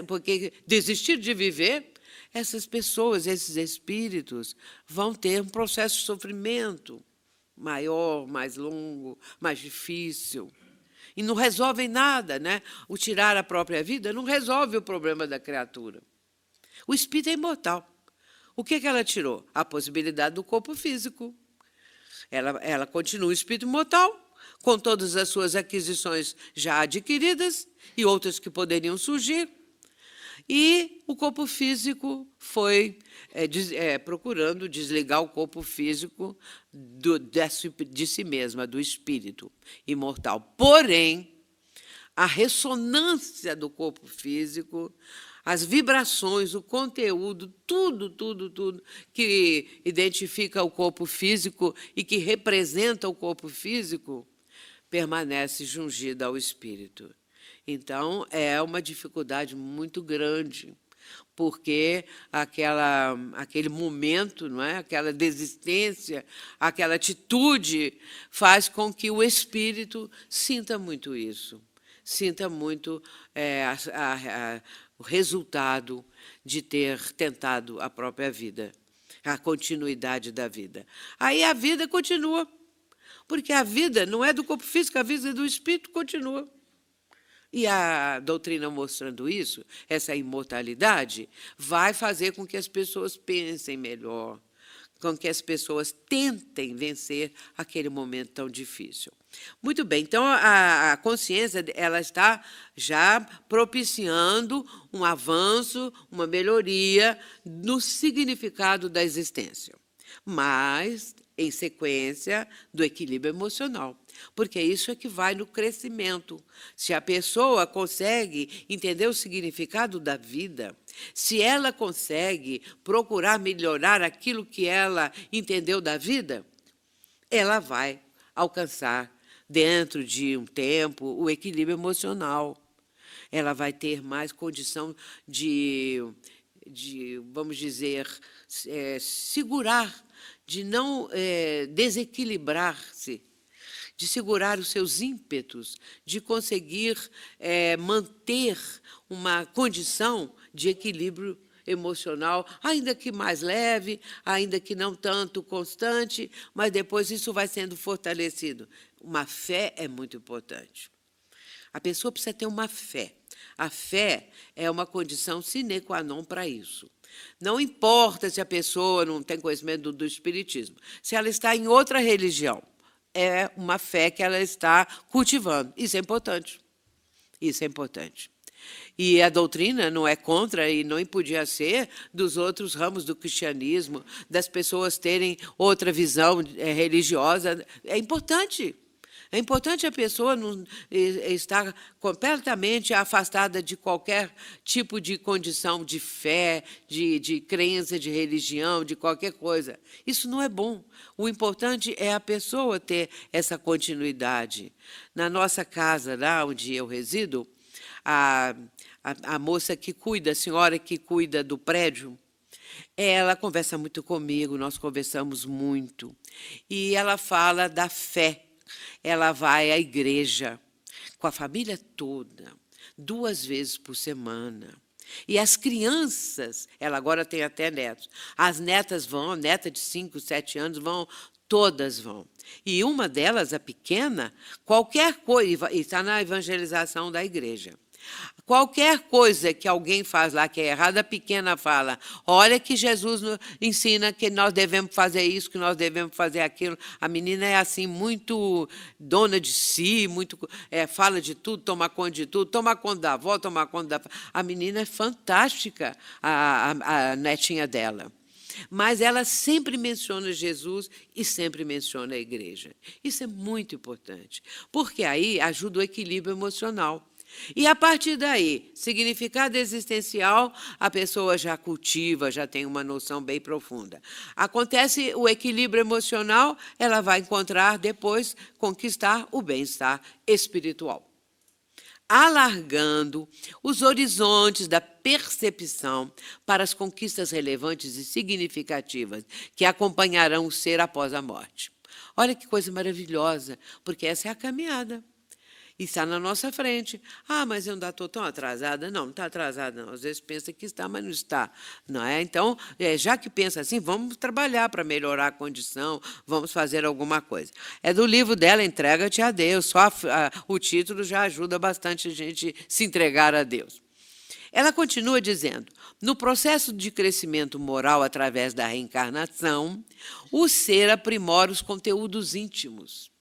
porque desistir de viver, essas pessoas, esses espíritos, vão ter um processo de sofrimento maior, mais longo, mais difícil. E não resolvem nada, né? O tirar a própria vida não resolve o problema da criatura. O espírito é imortal. O que ela tirou? A possibilidade do corpo físico. Ela continua o espírito imortal, com todas as suas aquisições já adquiridas e outras que poderiam surgir. E o corpo físico foi procurando desligar o corpo físico de si mesma, do espírito imortal. Porém, a ressonância do corpo físico, as vibrações, o conteúdo, tudo que identifica o corpo físico e que representa o corpo físico, permanece jungido ao espírito. Então, é uma dificuldade muito grande, porque aquele momento, não é? Aquela desistência, aquela atitude faz com que o espírito sinta muito isso, sinta muito o resultado de ter tentado a própria vida, a continuidade da vida. Aí a vida continua, porque a vida não é do corpo físico, a vida do espírito continua. E a doutrina mostrando isso, essa imortalidade, vai fazer com que as pessoas pensem melhor, com que as pessoas tentem vencer aquele momento tão difícil. Muito bem, então a consciência ela está já propiciando um avanço, uma melhoria no significado da existência, mas em sequência do equilíbrio emocional, porque isso é que vai no crescimento. Se a pessoa consegue entender o significado da vida, se ela consegue procurar melhorar aquilo que ela entendeu da vida, ela vai alcançar, dentro de um tempo, o equilíbrio emocional. Ela vai ter mais condição de vamos dizer, segurar, de não desequilibrar-se, de segurar os seus ímpetos, de conseguir manter uma condição de equilíbrio emocional, ainda que mais leve, ainda que não tanto constante, mas depois isso vai sendo fortalecido. Uma fé é muito importante. A pessoa precisa ter uma fé. A fé é uma condição sine qua non para isso. Não importa se a pessoa não tem conhecimento do espiritismo, se ela está em outra religião, é uma fé que ela está cultivando. Isso é importante. Isso é importante. E a doutrina não é contra e não podia ser dos outros ramos do cristianismo, das pessoas terem outra visão religiosa. É importante. É importante a pessoa não estar completamente afastada de qualquer tipo de condição de fé, de crença, de religião, de qualquer coisa. Isso não é bom. O importante é a pessoa ter essa continuidade. Na nossa casa, lá onde eu resido, a moça que cuida, a senhora que cuida do prédio, ela conversa muito comigo, nós conversamos muito. E ela fala da fé. Ela vai à igreja com a família toda, 2 vezes por semana. E as crianças, ela agora tem até netos, as netas vão, neta de 5, 7 anos, vão, todas vão. E uma delas, a pequena, qualquer coisa, e está na evangelização da igreja. Qualquer coisa que alguém faz lá que é errada, a pequena fala, olha que Jesus ensina que nós devemos fazer isso, que nós devemos fazer aquilo. A menina é assim, muito dona de si, muito fala de tudo, toma conta de tudo, toma conta da avó, toma conta da... A menina é fantástica, a netinha dela. Mas ela sempre menciona Jesus e sempre menciona a igreja. Isso é muito importante, porque aí ajuda o equilíbrio emocional. E, a partir daí, significado existencial, a pessoa já cultiva, já tem uma noção bem profunda. Acontece o equilíbrio emocional, ela vai encontrar, depois, conquistar o bem-estar espiritual. Alargando os horizontes da percepção para as conquistas relevantes e significativas que acompanharão o ser após a morte. Olha que coisa maravilhosa, porque essa é a caminhada. E está na nossa frente. Ah, mas eu ainda estou tão atrasada. Não, não está atrasada, não. Às vezes pensa que está, mas não está. Não é? Então, já que pensa assim, vamos trabalhar para melhorar a condição, vamos fazer alguma coisa. É do livro dela, Entrega-te a Deus. Só o título já ajuda bastante a gente se entregar a Deus. Ela continua dizendo, no processo de crescimento moral através da reencarnação, o ser aprimora os conteúdos íntimos,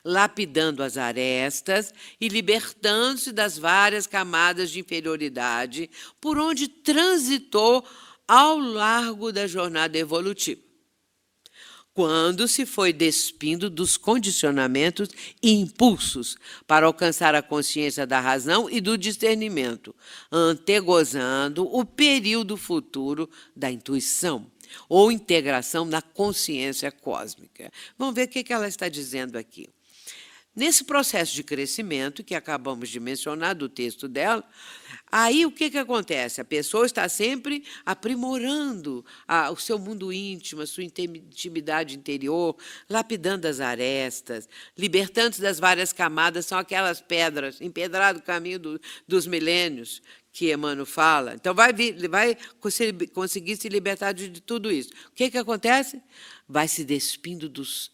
lapidando as arestas e libertando-se das várias camadas de inferioridade por onde transitou ao largo da jornada evolutiva, quando se foi despindo dos condicionamentos e impulsos para alcançar a consciência da razão e do discernimento, antegozando o período futuro da intuição ou integração na consciência cósmica. Vamos ver o que ela está dizendo aqui. Nesse processo de crescimento, que acabamos de mencionar do texto dela, aí o que acontece? A pessoa está sempre aprimorando o seu mundo íntimo, a sua intimidade interior, lapidando as arestas, libertando-se das várias camadas, são aquelas pedras, empedrado o caminho dos milênios, que Emmanuel fala. Então, vai conseguir se libertar de tudo isso. O que acontece? Vai se despindo dos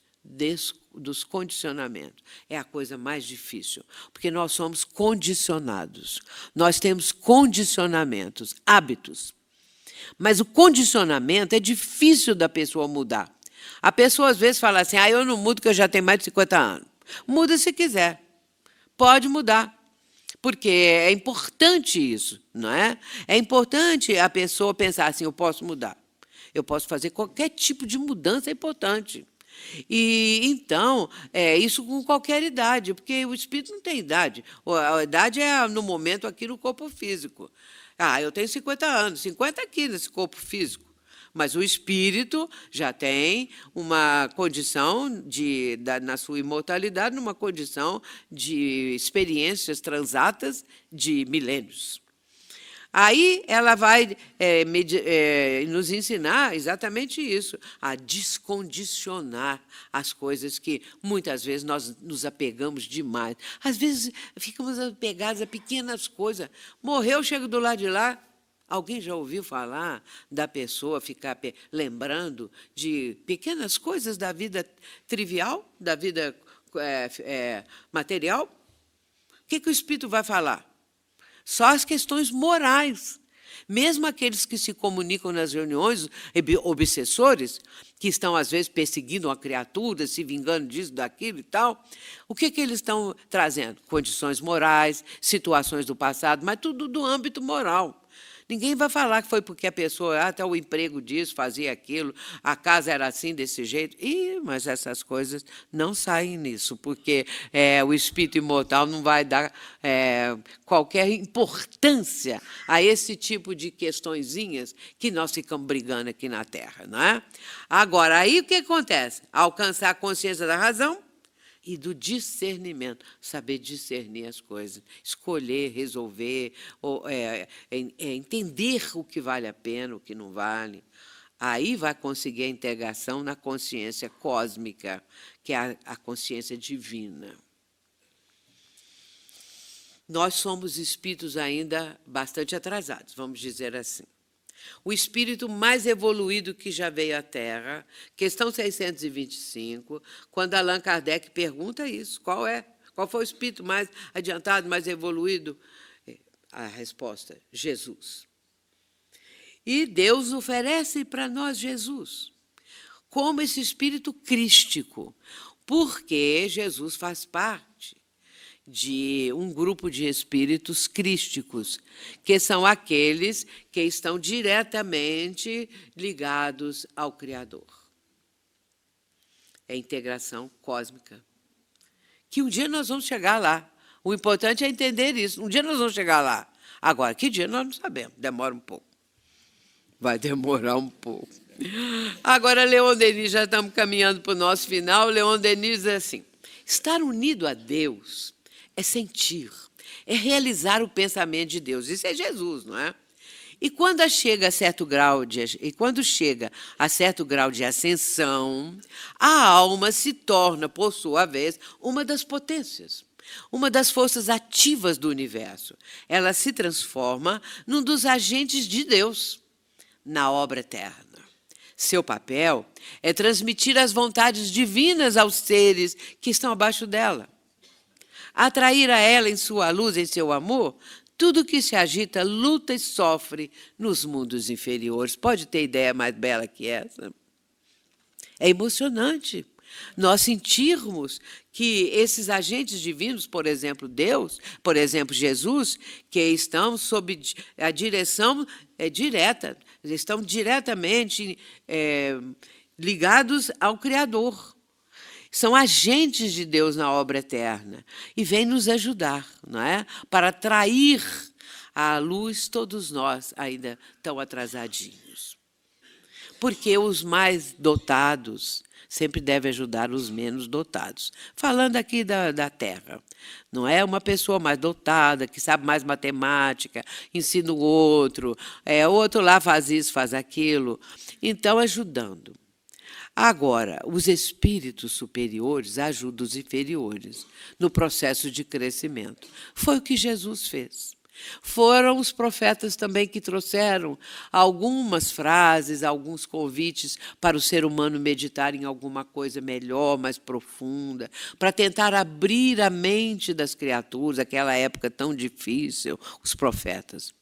condicionamentos. É a coisa mais difícil, porque nós somos condicionados. Nós temos condicionamentos, hábitos. Mas o condicionamento é difícil da pessoa mudar. A pessoa, às vezes, fala assim, eu não mudo porque eu já tenho mais de 50 anos. Muda se quiser. Pode mudar. Porque é importante isso, não é? É importante a pessoa pensar assim, eu posso mudar. Eu posso fazer qualquer tipo de mudança, é importante. E, então, isso com qualquer idade, porque o espírito não tem idade. A idade é, no momento, aqui no corpo físico. Eu tenho 50 anos, 50 aqui nesse corpo físico. Mas o espírito já tem uma condição na sua imortalidade, numa condição de experiências transatas de milênios. Aí ela vai nos ensinar exatamente isso, a descondicionar as coisas que muitas vezes nós nos apegamos demais. Às vezes ficamos apegados a pequenas coisas. Morreu, chega do lado de lá. Alguém já ouviu falar da pessoa ficar lembrando de pequenas coisas da vida trivial, da vida material? O que o Espírito vai falar? Só as questões morais. Mesmo aqueles que se comunicam nas reuniões, obsessores, que estão, às vezes, perseguindo uma criatura, se vingando disso, daquilo e tal, o que eles estão trazendo? Condições morais, situações do passado, mas tudo do âmbito moral. Ninguém vai falar que foi porque a pessoa, até o emprego disso, fazia aquilo, a casa era assim, desse jeito. Mas essas coisas não saem nisso, porque o espírito imortal não vai dar qualquer importância a esse tipo de questõezinhas que nós ficamos brigando aqui na Terra, não é? Agora, aí o que acontece? Alcançar a consciência da razão e do discernimento, saber discernir as coisas, escolher, resolver, entender o que vale a pena, o que não vale. Aí vai conseguir a integração na consciência cósmica, que é a consciência divina. Nós somos espíritos ainda bastante atrasados, vamos dizer assim. O espírito mais evoluído que já veio à Terra, questão 625, quando Allan Kardec pergunta isso, qual foi o espírito mais adiantado, mais evoluído? A resposta: Jesus. E Deus oferece para nós Jesus, como esse espírito crístico, porque Jesus faz parte de um grupo de espíritos crísticos, que são aqueles que estão diretamente ligados ao Criador. É integração cósmica. Que um dia nós vamos chegar lá. O importante é entender isso. Um dia nós vamos chegar lá. Agora, que dia nós não sabemos. Demora um pouco. Vai demorar um pouco. Agora, Leon Denis, já estamos caminhando para o nosso final. Leon Denis diz assim: estar unido a Deus é sentir, é realizar o pensamento de Deus. Isso é Jesus, não é? E quando chega a certo grau de ascensão, a alma se torna, por sua vez, uma das potências, uma das forças ativas do universo. Ela se transforma num dos agentes de Deus na obra eterna. Seu papel é transmitir as vontades divinas aos seres que estão abaixo dela, atrair a ela em sua luz, em seu amor, tudo que se agita, luta e sofre nos mundos inferiores. Pode ter ideia mais bela que essa? É emocionante nós sentirmos que esses agentes divinos, por exemplo, Deus, por exemplo, Jesus, que estão sob a direção direta, estão diretamente ligados ao Criador. São agentes de Deus na obra eterna e vêm nos ajudar, não é? Para atrair à luz todos nós ainda tão atrasadinhos. Porque os mais dotados sempre devem ajudar os menos dotados. Falando aqui da Terra, não é? Uma pessoa mais dotada, que sabe mais matemática, ensina o outro lá faz isso, faz aquilo. Então, ajudando. Agora, os espíritos superiores ajudam os inferiores no processo de crescimento. Foi o que Jesus fez. Foram os profetas também que trouxeram algumas frases, alguns convites para o ser humano meditar em alguma coisa melhor, mais profunda, para tentar abrir a mente das criaturas, aquela época tão difícil, os profetas.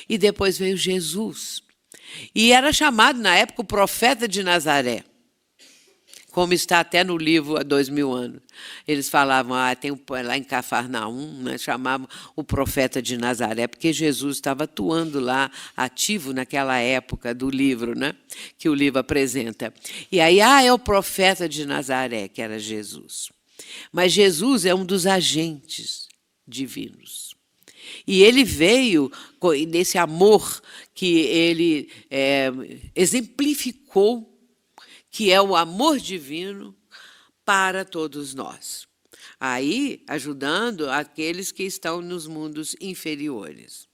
E depois veio Jesus. E era chamado, na época, o profeta de Nazaré, como está até no livro há 2000 anos. Eles falavam, tem lá em Cafarnaum, né, chamavam o profeta de Nazaré, porque Jesus estava atuando lá, ativo naquela época do livro, né, que o livro apresenta. E aí, é o profeta de Nazaré, que era Jesus. Mas Jesus é um dos agentes divinos. E ele veio nesse amor que ele exemplificou, que é o amor divino para todos nós. Aí, ajudando aqueles que estão nos mundos inferiores.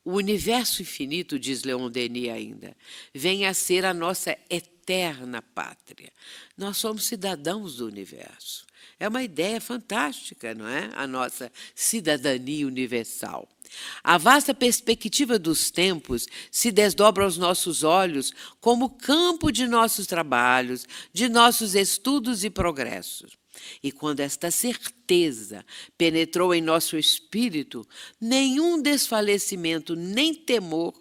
O universo infinito, diz Leon Denis ainda, vem a ser a nossa eterna pátria. Nós somos cidadãos do universo. É uma ideia fantástica, não é? A nossa cidadania universal. A vasta perspectiva dos tempos se desdobra aos nossos olhos como campo de nossos trabalhos, de nossos estudos e progressos. E quando esta certeza penetrou em nosso espírito, nenhum desfalecimento nem temor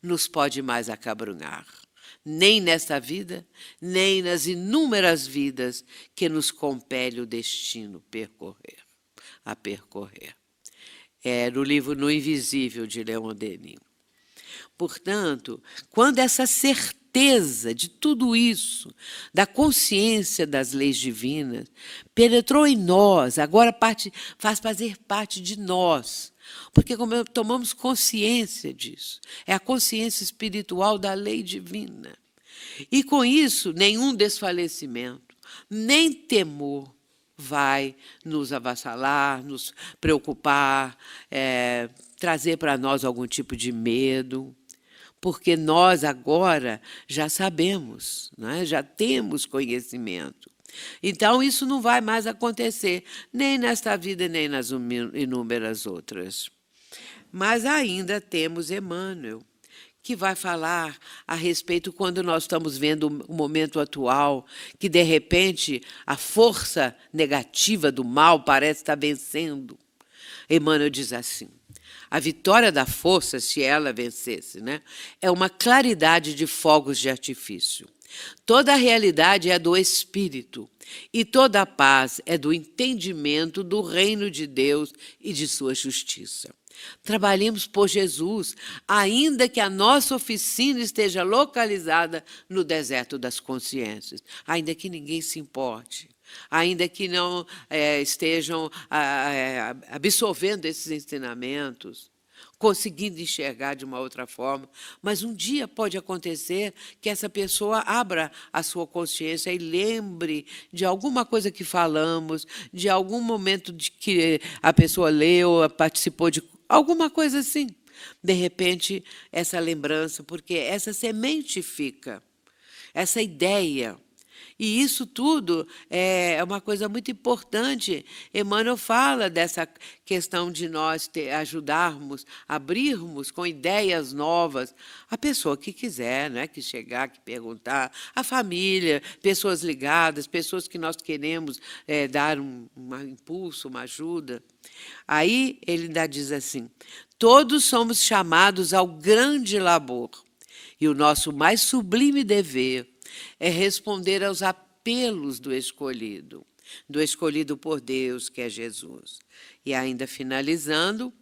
nos pode mais acabrunhar, nem nesta vida, nem nas inúmeras vidas que nos compele o destino a percorrer. É no livro No Invisível, de Leon Denis. Portanto, quando essa certeza de tudo isso, da consciência das leis divinas, penetrou em nós, agora faz fazer parte de nós, porque como tomamos consciência disso, é a consciência espiritual da lei divina. E com isso, nenhum desfalecimento, nem temor vai nos avassalar, nos preocupar, trazer para nós algum tipo de medo, porque nós agora já sabemos, né? Já temos conhecimento. Então, isso não vai mais acontecer, nem nesta vida, nem nas inúmeras outras. Mas ainda temos Emmanuel, que vai falar a respeito quando nós estamos vendo o momento atual, que, de repente, a força negativa do mal parece estar vencendo. Emmanuel diz assim: a vitória da força, se ela vencesse, né, é uma claridade de fogos de artifício. Toda a realidade é do Espírito, e toda a paz é do entendimento do reino de Deus e de sua justiça. Trabalhemos por Jesus, ainda que a nossa oficina esteja localizada no deserto das consciências, ainda que ninguém se importe, ainda que não estejam absorvendo esses ensinamentos, conseguindo enxergar de uma outra forma. Mas um dia pode acontecer que essa pessoa abra a sua consciência e lembre de alguma coisa que falamos, de algum momento de que a pessoa leu, participou de alguma coisa assim. De repente, essa lembrança, porque essa semente fica, essa ideia. E isso tudo é uma coisa muito importante. Emmanuel fala dessa questão de nós ajudarmos, abrirmos com ideias novas. A pessoa que quiser, né, que chegar, que perguntar, a família, pessoas ligadas, pessoas que nós queremos dar um impulso, uma ajuda. Aí ele ainda diz assim: todos somos chamados ao grande labor, e o nosso mais sublime dever é responder aos apelos do escolhido por Deus, que é Jesus. E ainda finalizando,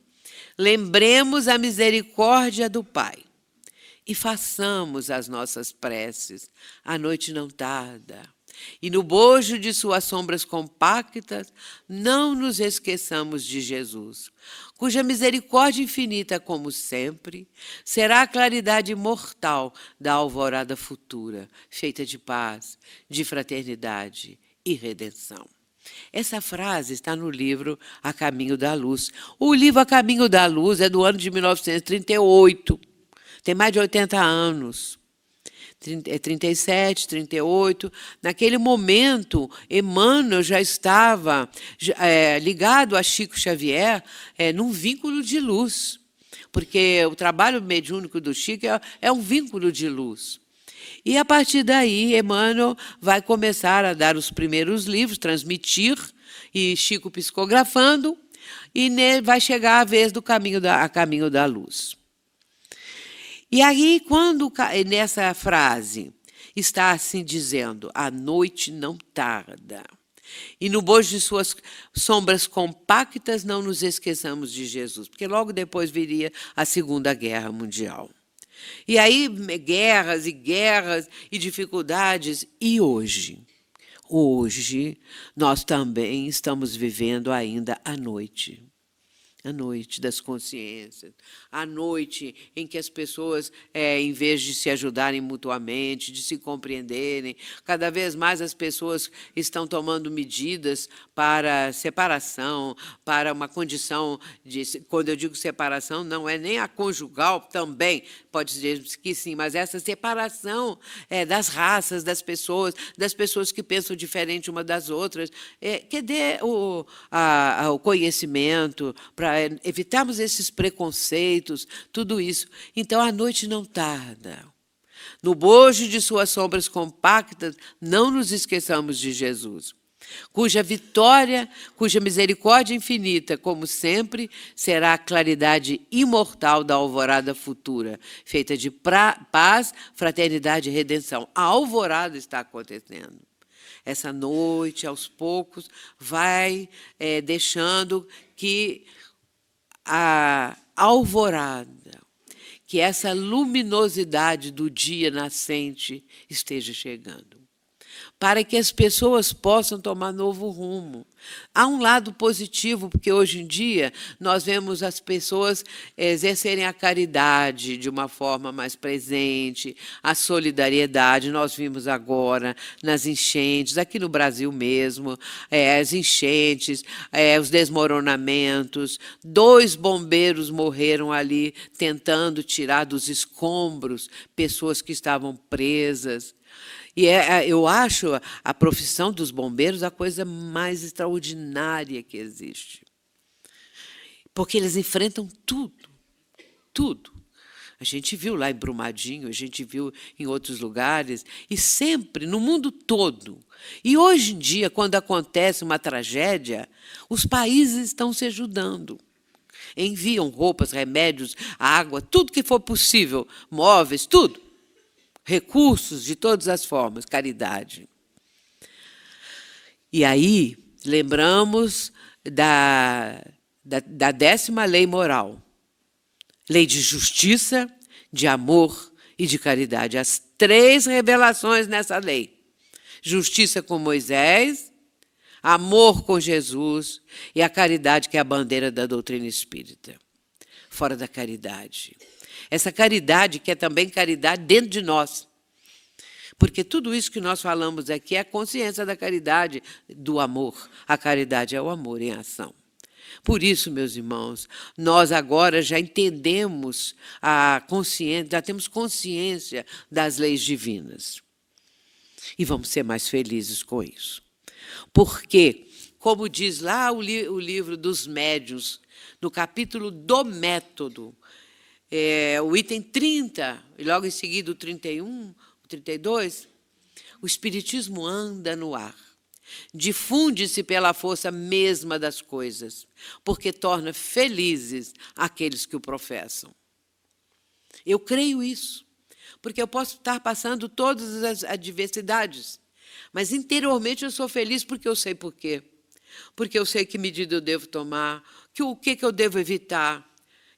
lembremos a misericórdia do Pai e façamos as nossas preces. A noite não tarda. E no bojo de suas sombras compactas, não nos esqueçamos de Jesus, cuja misericórdia infinita, como sempre, será a claridade imortal da alvorada futura, feita de paz, de fraternidade e redenção. Essa frase está no livro A Caminho da Luz. O livro A Caminho da Luz é do ano de 1938, tem mais de 80 anos. 37, 38. Naquele momento, Emmanuel já estava ligado a Chico Xavier num vínculo de luz, porque o trabalho mediúnico do Chico é um vínculo de luz. E, a partir daí, Emmanuel vai começar a dar os primeiros livros, transmitir, e Chico psicografando, e vai chegar a vez do A Caminho da Luz. E aí, quando nessa frase está assim dizendo: a noite não tarda, e no bojo de suas sombras compactas não nos esqueçamos de Jesus, porque logo depois viria a Segunda Guerra Mundial. E aí, guerras e dificuldades. E hoje? Hoje, nós também estamos vivendo ainda a noite das consciências, a noite em que as pessoas, em vez de se ajudarem mutuamente, de se compreenderem, cada vez mais as pessoas estão tomando medidas para separação, para uma condição de... Quando eu digo separação, não é nem a conjugal, também pode dizer que sim, mas essa separação das raças, das pessoas que pensam diferente uma das outras, que dê o conhecimento, para evitarmos esses preconceitos, tudo isso. Então, a noite não tarda. No bojo de suas sombras compactas, não nos esqueçamos de Jesus, cuja vitória, cuja misericórdia infinita, como sempre, será a claridade imortal da alvorada futura, feita de paz, fraternidade e redenção. A alvorada está acontecendo. Essa noite, aos poucos, vai deixando que a alvorada, que essa luminosidade do dia nascente esteja chegando, para que as pessoas possam tomar novo rumo. Há um lado positivo, porque hoje em dia nós vemos as pessoas exercerem a caridade de uma forma mais presente, a solidariedade. Nós vimos agora nas enchentes, aqui no Brasil mesmo, as enchentes, os desmoronamentos. 2 bombeiros morreram ali tentando tirar dos escombros pessoas que estavam presas. E eu acho a profissão dos bombeiros a coisa mais extraordinária que existe. Porque eles enfrentam tudo, tudo. A gente viu lá em Brumadinho, a gente viu em outros lugares, e sempre, no mundo todo. E hoje em dia, quando acontece uma tragédia, os países estão se ajudando. Enviam roupas, remédios, água, tudo que for possível, móveis, tudo. Recursos de todas as formas, caridade. E aí, lembramos da 10ª lei moral. Lei de justiça, de amor e de caridade. As 3 revelações nessa lei. Justiça com Moisés, amor com Jesus e a caridade, que é a bandeira da doutrina espírita. Fora da caridade. Essa caridade que é também caridade dentro de nós. Porque tudo isso que nós falamos aqui é a consciência da caridade, do amor. A caridade é o amor em ação. Por isso, meus irmãos, nós agora já entendemos a consciência, já temos consciência das leis divinas. E vamos ser mais felizes com isso. Porque, como diz lá o livro dos médiuns, no capítulo do método, o item 30, e logo em seguida o 31, o 32, o Espiritismo anda no ar. Difunde-se pela força mesma das coisas, porque torna felizes aqueles que o professam. Eu creio isso, porque eu posso estar passando todas as adversidades, mas interiormente eu sou feliz porque eu sei por quê. Porque eu sei que medida eu devo tomar, o que eu devo evitar.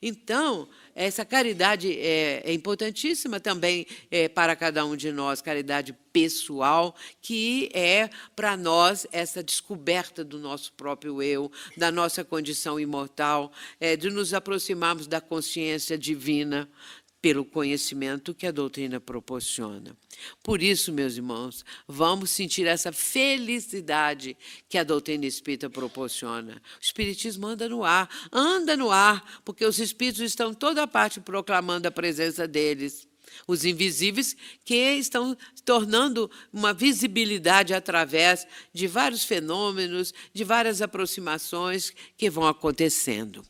Então, essa caridade é importantíssima também para cada um de nós, caridade pessoal, que é para nós essa descoberta do nosso próprio eu, da nossa condição imortal, de nos aproximarmos da consciência divina pelo conhecimento que a doutrina proporciona. Por isso, meus irmãos, vamos sentir essa felicidade que a doutrina espírita proporciona. O Espiritismo anda no ar, porque os espíritos estão em toda parte proclamando a presença deles. Os invisíveis que estão tornando uma visibilidade através de vários fenômenos, de várias aproximações que vão acontecendo.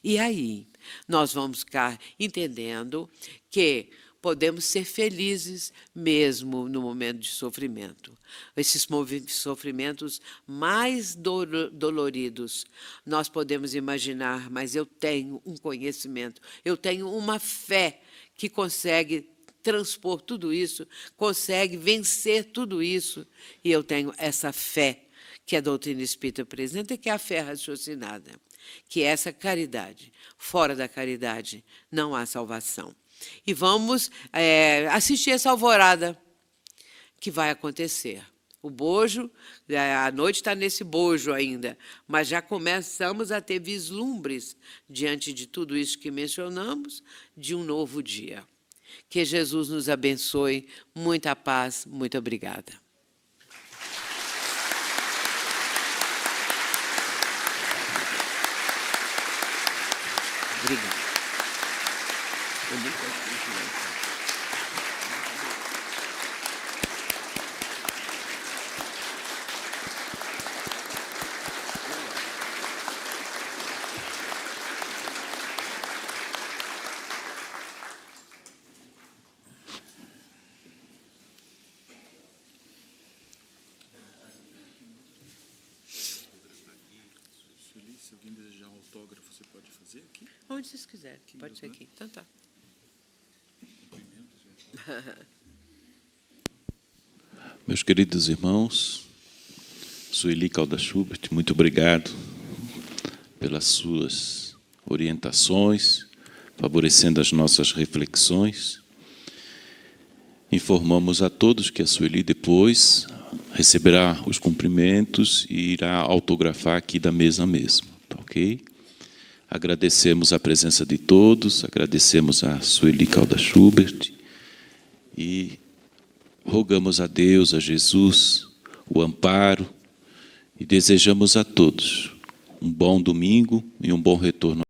E aí, nós vamos ficar entendendo que podemos ser felizes mesmo no momento de sofrimento. Esses sofrimentos mais doloridos, nós podemos imaginar, mas eu tenho um conhecimento, eu tenho uma fé que consegue transpor tudo isso, consegue vencer tudo isso, e eu tenho essa fé que a doutrina espírita apresenta, que é a fé raciocinada, que é essa caridade. Fora da caridade não há salvação. E vamos assistir essa alvorada que vai acontecer. O bojo, a noite está nesse bojo ainda, mas já começamos a ter vislumbres, diante de tudo isso que mencionamos, de um novo dia. Que Jesus nos abençoe. Muita paz. Muito obrigada. Obrigada. Se alguém desejar um autógrafo, você pode fazer aqui? Onde vocês quiserem. Pode ser aqui. Então tá. Meus queridos irmãos, Sueli Caldas Schubert, muito obrigado pelas suas orientações, favorecendo as nossas reflexões. Informamos a todos que a Sueli depois receberá os cumprimentos e irá autografar aqui da mesa mesmo, tá ok? Agradecemos a presença de todos, agradecemos a Sueli Caldas Schubert e rogamos a Deus, a Jesus, o amparo e desejamos a todos um bom domingo e um bom retorno.